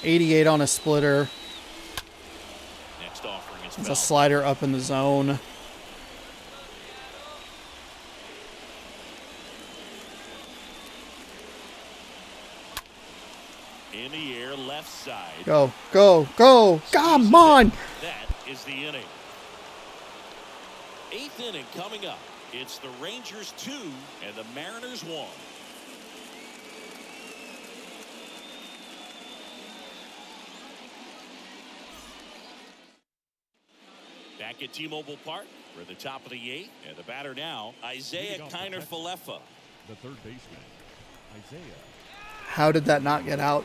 S1: 88 on a splitter.
S2: Next offering is
S1: It's a
S2: Bell.
S1: slider up in the zone.
S2: In the air, left side.
S1: Go, go, go. Come on.
S2: That is the inning. Eighth inning coming up. It's the Rangers 2 and the Mariners 1. Back at T-Mobile Park, We're at the top of the 8th, and the batter now, Isaiah Kiner-Falefa.
S3: The third baseman, Isaiah.
S1: How did that not get out?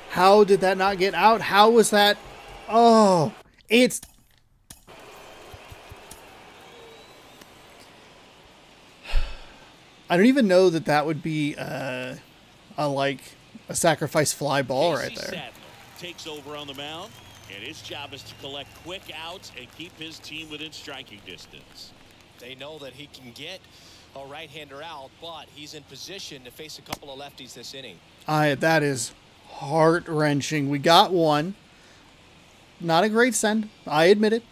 S1: How did that not get out? How was that? Oh, it's... I don't even know that that would be a sacrifice fly ball right there.
S2: Sadler takes over on the mound, and his job is to collect quick outs and keep his team within striking distance.
S4: They know that he can get a right-hander out, but he's in position to face a couple of lefties this inning.
S1: That is heart-wrenching. We got one. Not a great send. I admit it.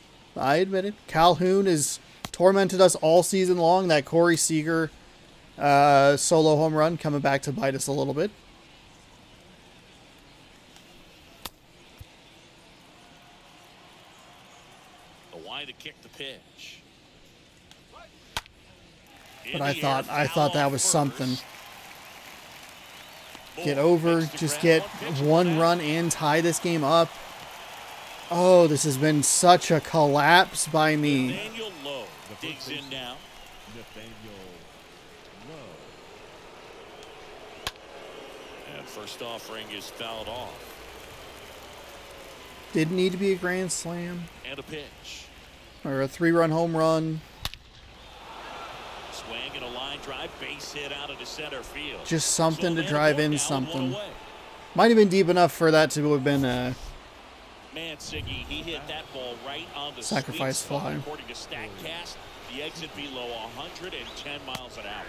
S1: Calhoun has tormented us all season long. That Corey Seager solo home run coming back to bite us a little bit.
S2: The wide to kick the pitch.
S1: But I thought that was something. Get over, just get one run in, tie this game up. Oh, this has been such a collapse by me.
S2: Nathaniel Lowe digs in now.
S3: Nathaniel Lowe.
S2: And first offering is fouled off.
S1: Didn't need to be a grand slam
S2: And a pitch.
S1: or a 3-run home run.
S2: Swing and a line drive, base hit out into center field.
S1: Just something to
S2: So
S1: drive in
S2: down,
S1: something.
S2: 1 away.
S1: Might have been deep enough for that to have been
S2: Man, Siggy, he hit that ball right on the
S1: Sacrifice
S2: sweet spot.
S1: fly.
S2: According to StatCast, the exit below 110 miles an hour.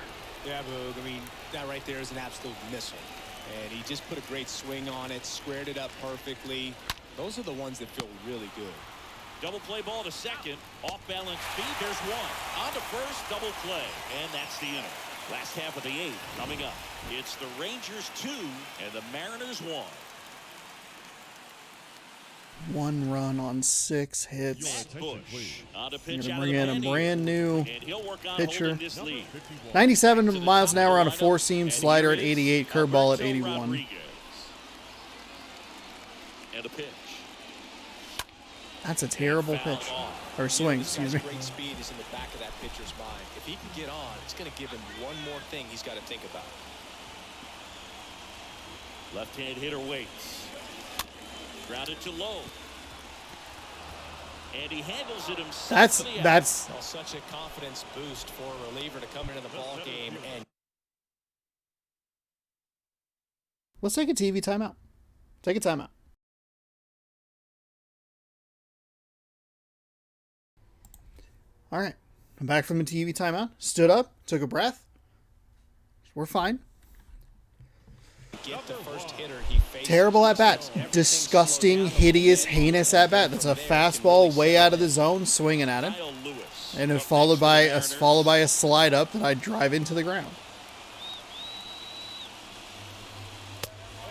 S4: Yeah, but I mean, that right there is an absolute missile. And he just put a great swing on it, squared it up perfectly. Those are the ones that feel really good.
S2: Double play ball to second. Off balance feed. There's one. On to first. Double play. And that's the inning. Last half of the 8th coming up. It's the Rangers 2 and the Mariners 1.
S1: 1 run on 6 hits.
S2: Matt Bush on to pitch
S1: Gonna
S2: out of
S1: bring
S2: the
S1: in a
S2: man
S1: brand new
S2: and he'll work on
S1: pitcher.
S2: holding this lead.
S1: 97 miles an hour on a
S2: Lineup,
S1: 4-seam,
S2: and
S1: slider at
S2: here is
S1: 88, curveball at
S2: Alberto
S1: 81.
S2: Rodriguez. And a pitch.
S1: That's a terrible
S2: Fouled
S1: pitch.
S2: off.
S1: Or swing,
S4: This
S1: excuse
S4: guy's
S1: me.
S4: great speed is in the back of that pitcher's mind. If he can get on, it's going to give him one more thing he's got to think about.
S2: Left-hand hitter waits. Grounded to low. And he handles it himself.
S1: That's
S4: Well, such a confidence boost for a reliever to come into the ball game and
S1: Let's take a TV timeout. Take a timeout. All right. I'm back from the TV timeout. Stood up, took a breath. We're fine.
S4: get the first hitter he faced.
S1: Terrible at bat. Disgusting, hideous, heinous at bat. That's a fastball way out of the zone, swinging at him,
S2: Kyle Lewis.
S1: and then followed by a slide up that I drive into the ground.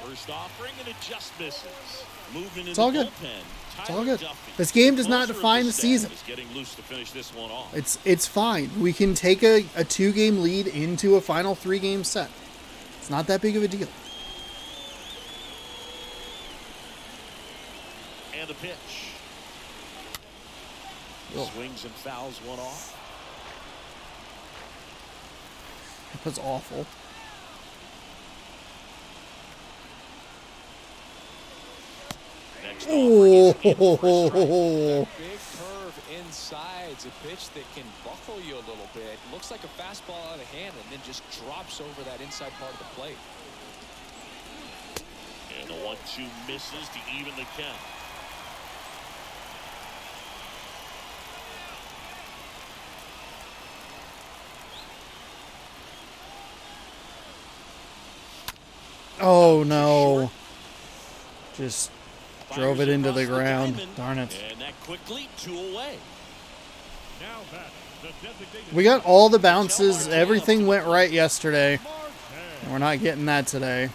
S2: First offering and it just misses. Movement in
S1: It's all
S2: the
S1: good.
S2: bullpen.
S1: It's all
S2: Tyler
S1: good.
S2: Duffy.
S1: This game does not
S2: Closer of
S1: define the
S2: staff
S1: season.
S2: is getting loose to finish this one off.
S1: It's fine. We can take a 2-game lead into a final 3-game set. It's not that big of a deal.
S2: And the pitch.
S1: Ugh.
S2: Swings and fouls one off.
S1: That was awful.
S2: Next
S1: Oh,
S4: Big curve inside. It's a pitch that can buckle you a little bit. Looks like a fastball out of hand and then just drops over that inside part of the plate.
S2: And the 1-2 misses to even the count.
S1: oh no. Just drove
S2: Fires
S1: it into the
S2: across
S1: ground.
S2: diamond.
S1: Darn it.
S2: And that quickly 2 away.
S3: Now batting, the designated
S1: We got all the bounces. Everything went right yesterday. And we're not getting that today.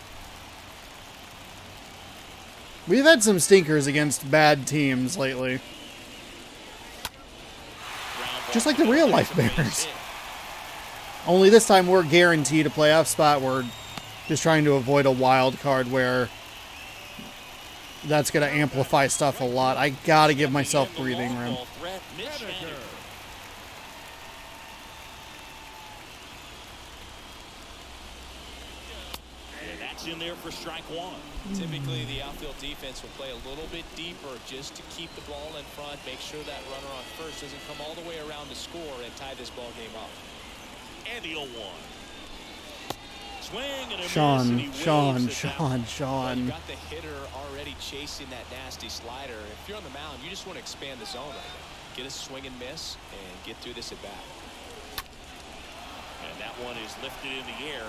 S1: We've had some stinkers against bad teams lately.
S2: Ground ball
S1: Just like the real life
S2: base
S1: Bears.
S2: hit.
S1: Only this time we're guaranteed a playoff spot. We're just trying to avoid a wild card where that's going to amplify stuff a lot. I got to give myself
S2: The
S1: breathing
S2: long
S1: room.
S2: ball threat, Mitch Haniger. Gets in there for strike one.
S4: Typically, the outfield defense will play a little bit deeper just to keep the ball in front, make sure that runner on first doesn't come all the way around to score and tie this ball game up.
S2: And the 0-1. Swing and a miss,
S1: Sean,
S2: and he waves it down.
S4: Well, you got the hitter already chasing that nasty slider. If you're on the mound, you just want to expand the zone right now. Get a swing and miss and get through this at bat.
S2: And that one is lifted in the air.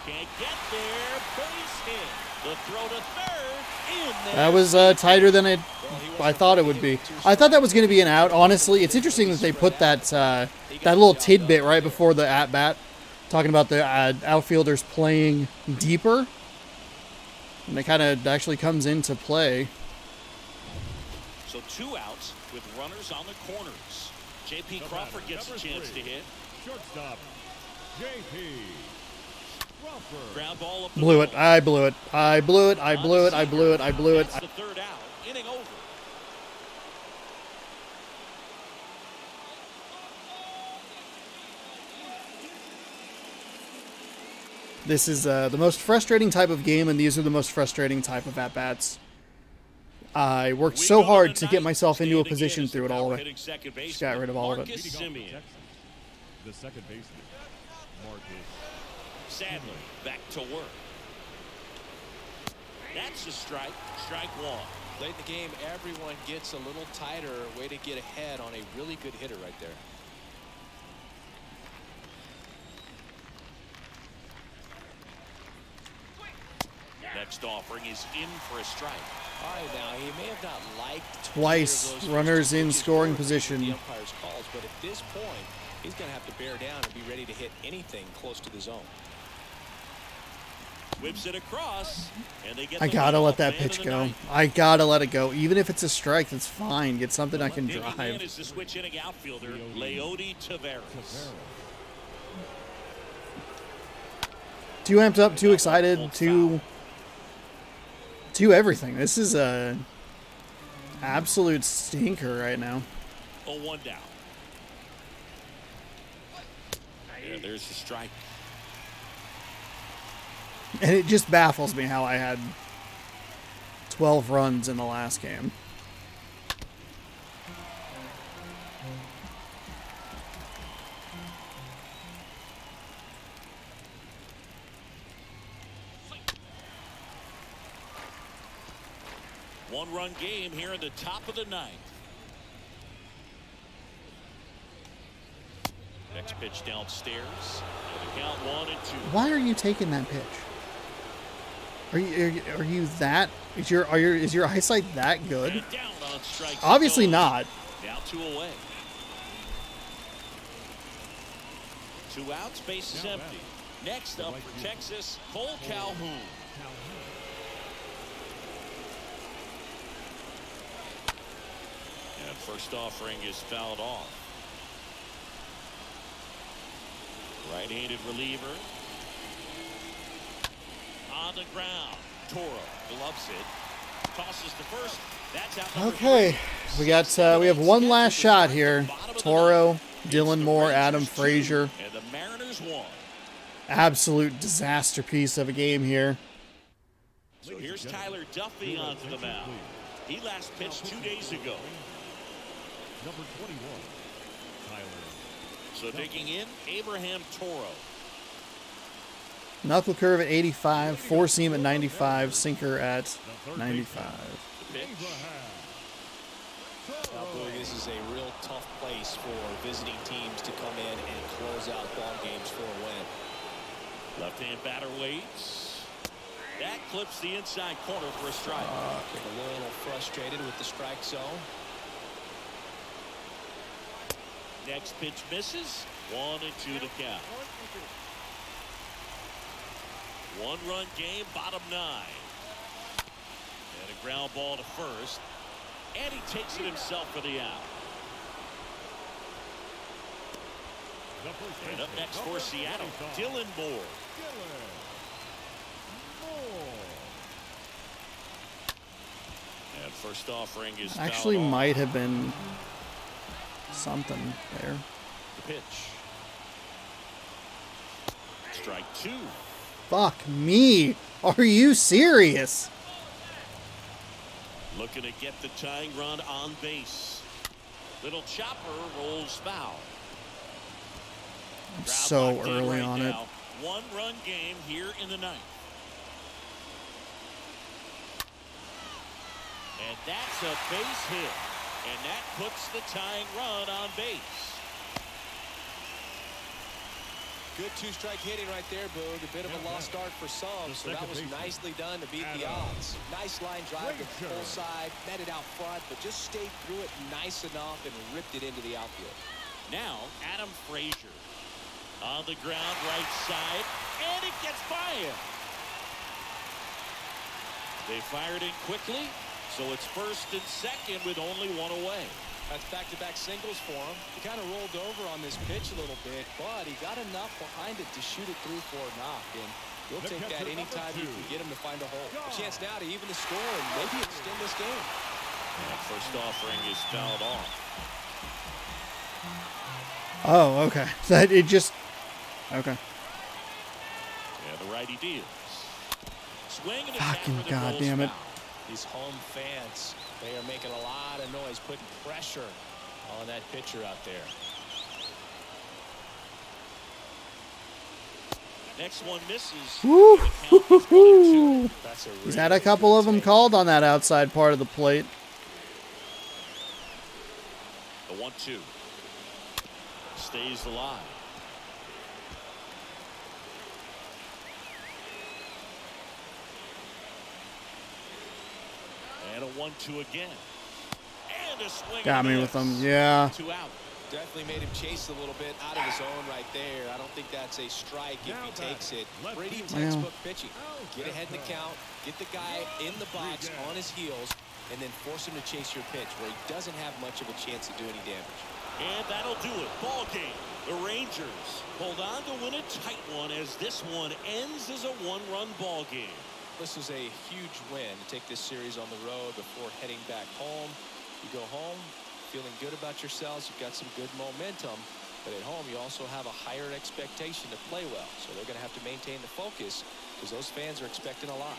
S2: Can't get there. Base hit. The throw to third. In there.
S1: That was tighter than I thought it would be. I thought that was going to be an out. Honestly, it's interesting that they put that that little tidbit right before the at bat, talking about the outfielders playing deeper, and it kind of actually comes into play.
S2: So 2 outs with runners on the corners. J.P. Crawford gets a chance to hit.
S3: Shortstop, J.P. Crawford.
S2: Ground ball up the
S1: Blew it.
S2: middle.
S1: I blew it. I blew it. I blew it. I blew it. I blew it.
S2: That's the third out. Inning over.
S1: This is the most frustrating type of game, and these are the most frustrating type of at-bats. I worked so hard to get myself into a position through it all the way. Just got rid of all of it.
S2: Marcus Semien.
S3: The second baseman, Marcus.
S2: Sadler back to work. That's a strike. Strike one.
S4: Late in the game, everyone gets a little tighter. Way to get ahead on a really good hitter right there.
S2: Next offering is in for a strike.
S4: All right, now he may have not liked
S1: Twice,
S4: either of those
S1: runners in
S4: pitches
S1: scoring
S4: before
S1: position.
S4: the umpire's calls, but at this point, he's going to have to bear down and be ready to hit anything close to the zone.
S2: Whips it across, and they get
S1: I
S2: the
S1: gotta
S2: leadoff
S1: let that
S2: man
S1: pitch
S2: of the
S1: go.
S2: night.
S1: I gotta let it go. Even if it's a strike, that's fine. Get something I can
S2: Digging in
S1: drive.
S2: is the switch hitting outfielder, Leody Taveras.
S1: Too amped up, too excited, too everything. This is a absolute stinker right now.
S2: 0-1 down. Yeah, there's the strike.
S1: And it just baffles me how I had 12 runs in the last game.
S2: One-run game here in the top of the ninth. Next pitch downstairs. And the count 1-2.
S1: Why are you taking that pitch? Are you that? Is your eyesight that good?
S2: And down on strike
S1: Obviously
S2: zone.
S1: not.
S2: Now 2 away. 2 outs, base is empty. Next up for Texas, Cole Calhoun. And first offering is fouled off. Right-handed reliever. On the ground. Toro gloves it. Tosses to first. That's out.
S1: Okay, we have one last shot here. Toro, Dylan Moore, Adam Frazier.
S2: And the Mariners won.
S1: Absolute disaster piece of a game here.
S2: So here's Tyler Duffy onto the mound. He last pitched 2 days ago.
S3: Number 21, Tyler.
S2: So digging in, Abraham Toro.
S1: Knuckle curve at 85, four seam at 95, sinker at 95.
S2: The pitch.
S4: Now, Boog, this is a real tough place for visiting teams to come in and close out ball games for a win.
S2: Left-hand batter waits. That clips the inside corner for a strike.
S4: A little frustrated with the strike zone.
S2: Next pitch misses. 1-2 to count. One-run game, bottom 9. And a ground ball to first. And he takes it himself for the out. And up next for Seattle, Dylan Moore. And first offering is
S1: Actually
S2: fouled off.
S1: might have been something there.
S2: The pitch. Strike 2.
S1: Fuck me. Are you serious?
S2: Looking to get the tying run on base. Little chopper rolls foul.
S1: I'm so early on it.
S2: 1-run game here in the ninth. And that's a base hit. And that puts the tying run on base.
S4: Good two-strike hitting right there, Boog. A bit of a lost start for some, so that was nicely done to beat the odds. Nice line drive to the full side, met it out front, but just stayed through it nice enough and ripped it into the outfield.
S2: Now, Adam Frazier on the ground right side, and it gets by him. They fired in quickly, so it's first and second with only one away.
S4: That's back-to-back singles for him. He kind of rolled over on this pitch a little bit, but he got enough behind it to shoot it through for a knock. And you'll take that anytime you can get him to find a hole. A chance now to even the score and maybe extend this game.
S2: And first offering is fouled off.
S1: Oh, okay. That it just... Okay.
S2: Yeah, the righty deals. Swing and
S1: Fucking goddamn it.
S4: These home fans, they are making a lot of noise, putting pressure on that pitcher out there.
S2: Next one misses.
S1: Woo! He's had a couple of them called on that outside part of the plate.
S2: The 1-2 stays alive. And a 1-2 again. And a swing.
S1: Got me with them. Yeah.
S2: 2 out.
S4: Definitely made him chase a little bit out of his zone right there. I don't think that's a strike if he takes it. Pretty textbook pitching. Get ahead in the count, get the guy in the box on his heels, and then force him to chase your pitch where he doesn't have much of a chance to do any damage.
S2: And that'll do it. Ball game. The Rangers hold on to win a tight one as this one ends as a 1-run ball game.
S4: This is a huge win to take this series on the road before heading back home. You go home feeling good about yourselves. You've got some good momentum, but at home you also have a higher expectation to play well. So they're going to have to maintain the focus because those fans are expecting a lot.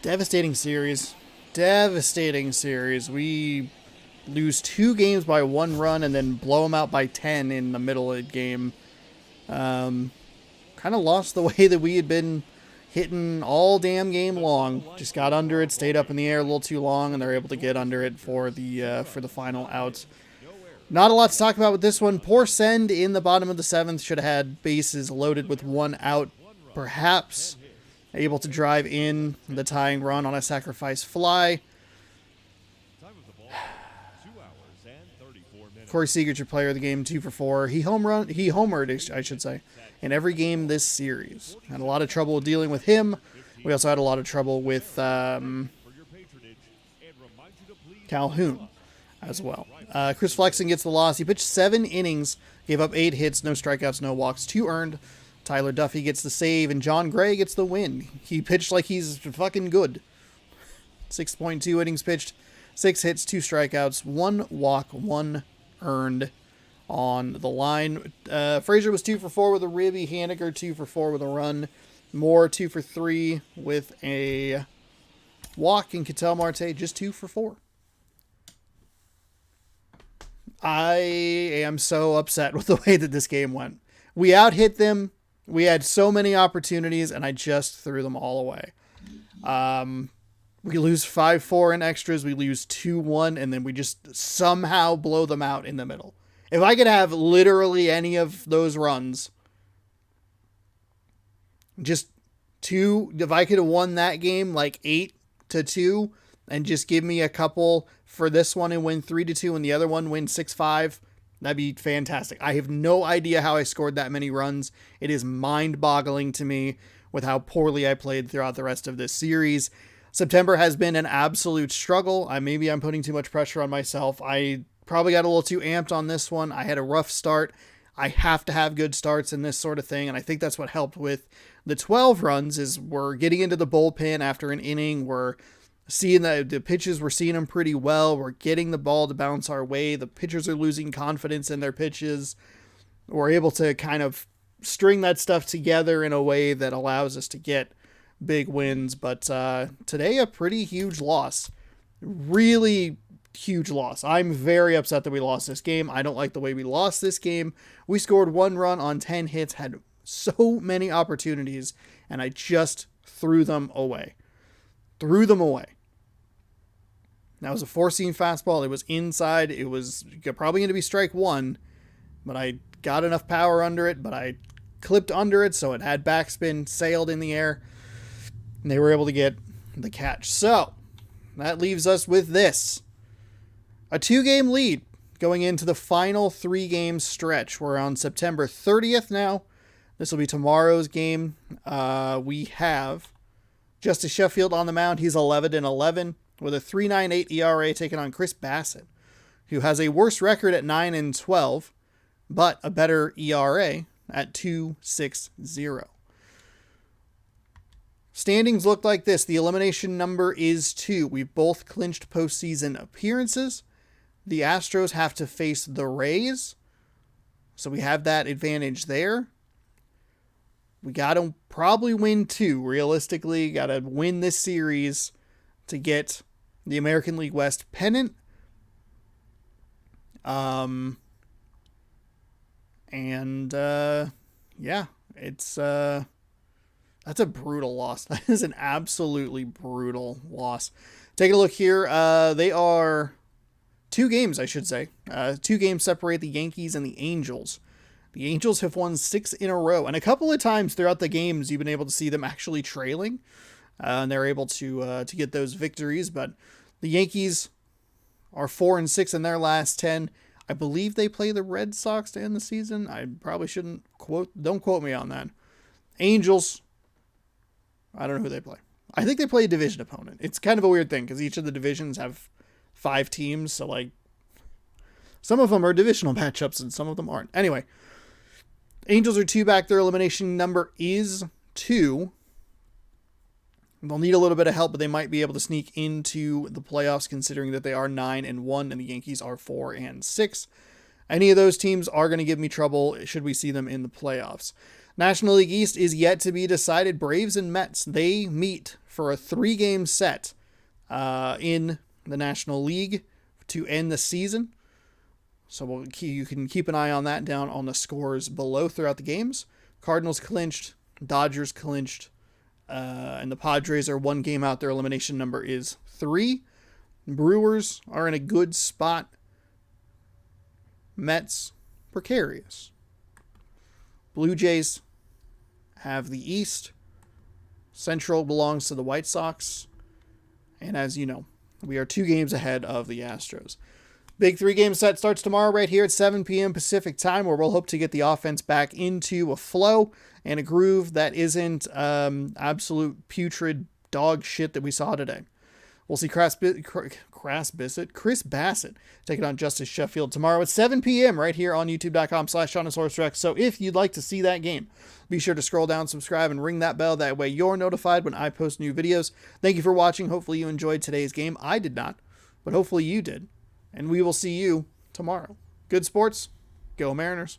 S1: Devastating series. Devastating series. We lose 2 games by 1 run and then blow them out by 10 in the middle of the game. Kind of lost the way that we had been hitting all damn game long. Just got under it, stayed up in the air a little too long, and they're able to get under it for the final out. Not a lot to talk about with this one. Poor send in the bottom of the 7th. Should have had bases loaded with 1 out. Perhaps able to drive in the tying run on a sacrifice fly. Corey Seager, your player of the game, 2 for 4. He homered, I should say, in every game this series. Had a lot of trouble dealing with him. We also had a lot of trouble with Calhoun as well. Chris Flexen gets the loss. He pitched 7 innings, gave up 8 hits, no strikeouts, no walks, 2 earned. Tyler Duffy gets the save, and John Gray gets the win. He pitched like he's fucking good. 6.2 innings pitched, 6 hits, 2 strikeouts, 1 walk, 1 earned on the line. Frazier was 2 for 4 with a ribby. Haniger 2 for 4 with a run. Moore 2 for 3 with a walk, and Ketel Marte just 2 for 4. I am so upset with the way that this game went. We out-hit them. We had so many opportunities, and I just threw them all away. We lose 5-4 in extras. We lose 2-1, and then we just somehow blow them out in the middle. If I could have literally any of those runs, just 2, if I could have won that game like 8-2, and just give me a couple for this one and win 3-2, and the other one win 6-5, that'd be fantastic. I have no idea how I scored that many runs. It is mind-boggling to me with how poorly I played throughout the rest of this series. September has been an absolute struggle. Maybe I'm putting too much pressure on myself. I probably got a little too amped on this one. I had a rough start. I have to have good starts in this sort of thing, and I think that's what helped with the 12 runs is we're getting into the bullpen after an inning. We're seeing the pitches, we're seeing them pretty well. We're getting the ball to bounce our way. The pitchers are losing confidence in their pitches. We're able to kind of string that stuff together in a way that allows us to get big wins. But today, a pretty huge loss. Really huge loss. I'm very upset that we lost this game. I don't like the way we lost this game. We scored 1 run on 10 hits, had so many opportunities, and I just threw them away. That was a 4-seam fastball. It was inside. It was probably going to be strike 1, but I got enough power under it, but I clipped under it, so it had backspin, sailed in the air, and they were able to get the catch. So that leaves us with this. A 2-game lead going into the final 3-game stretch. We're on September 30th now. This will be tomorrow's game. We have Justice Sheffield on the mound. He's 11-11 with a 3.98 ERA taking on Chris Bassitt, who has a worse record at 9-12, but a better ERA at 2.60. Standings look like this. The elimination number is 2. We've both clinched postseason appearances. The Astros have to face the Rays, so we have that advantage there. We got to probably win 2, realistically. Got to win this series to get the American League West pennant. Yeah, it's that's a brutal loss. That is an absolutely brutal loss. Take a look here. They are 2 games, I should say. 2 games separate the Yankees and the Angels. The Angels have won 6 in a row, and a couple of times throughout the games, you've been able to see them actually trailing, and they're able to get those victories. But the Yankees are 4-6 in their last 10. I believe they play the Red Sox to end the season. I probably shouldn't don't quote me on that. Angels, I don't know who they play. I think they play a division opponent. It's kind of a weird thing because each of the divisions have 5 teams, so like some of them are divisional matchups and some of them aren't. Anyway, Angels are 2 back. Their elimination number is 2. They'll need a little bit of help, but they might be able to sneak into the playoffs considering that they are 9-1 and the Yankees are 4-6. Any of those teams are going to give me trouble should we see them in the playoffs. National League East is yet to be decided. Braves and Mets, they meet for a 3-game set in the National League to end the season. So you can keep an eye on that down on the scores below throughout the games. Cardinals clinched, Dodgers clinched, and the Padres are 1 game out. Their elimination number is 3. Brewers are in a good spot. Mets, precarious. Blue Jays have the East. Central belongs to the White Sox. And as you know, we are 2 games ahead of the Astros. Big 3-game set starts tomorrow right here at 7 p.m. Pacific time, where we'll hope to get the offense back into a flow and a groove that isn't absolute putrid dog shit that we saw today. We'll see Chris Bassitt taking on Justice Sheffield tomorrow at 7 p.m. right here on youtube.com/ShaunasaurusRex. So if you'd like to see that game, be sure to scroll down, subscribe, and ring that bell. That way you're notified when I post new videos. Thank you for watching. Hopefully you enjoyed today's game. I did not, but hopefully you did. And we will see you tomorrow. Good sports. Go Mariners.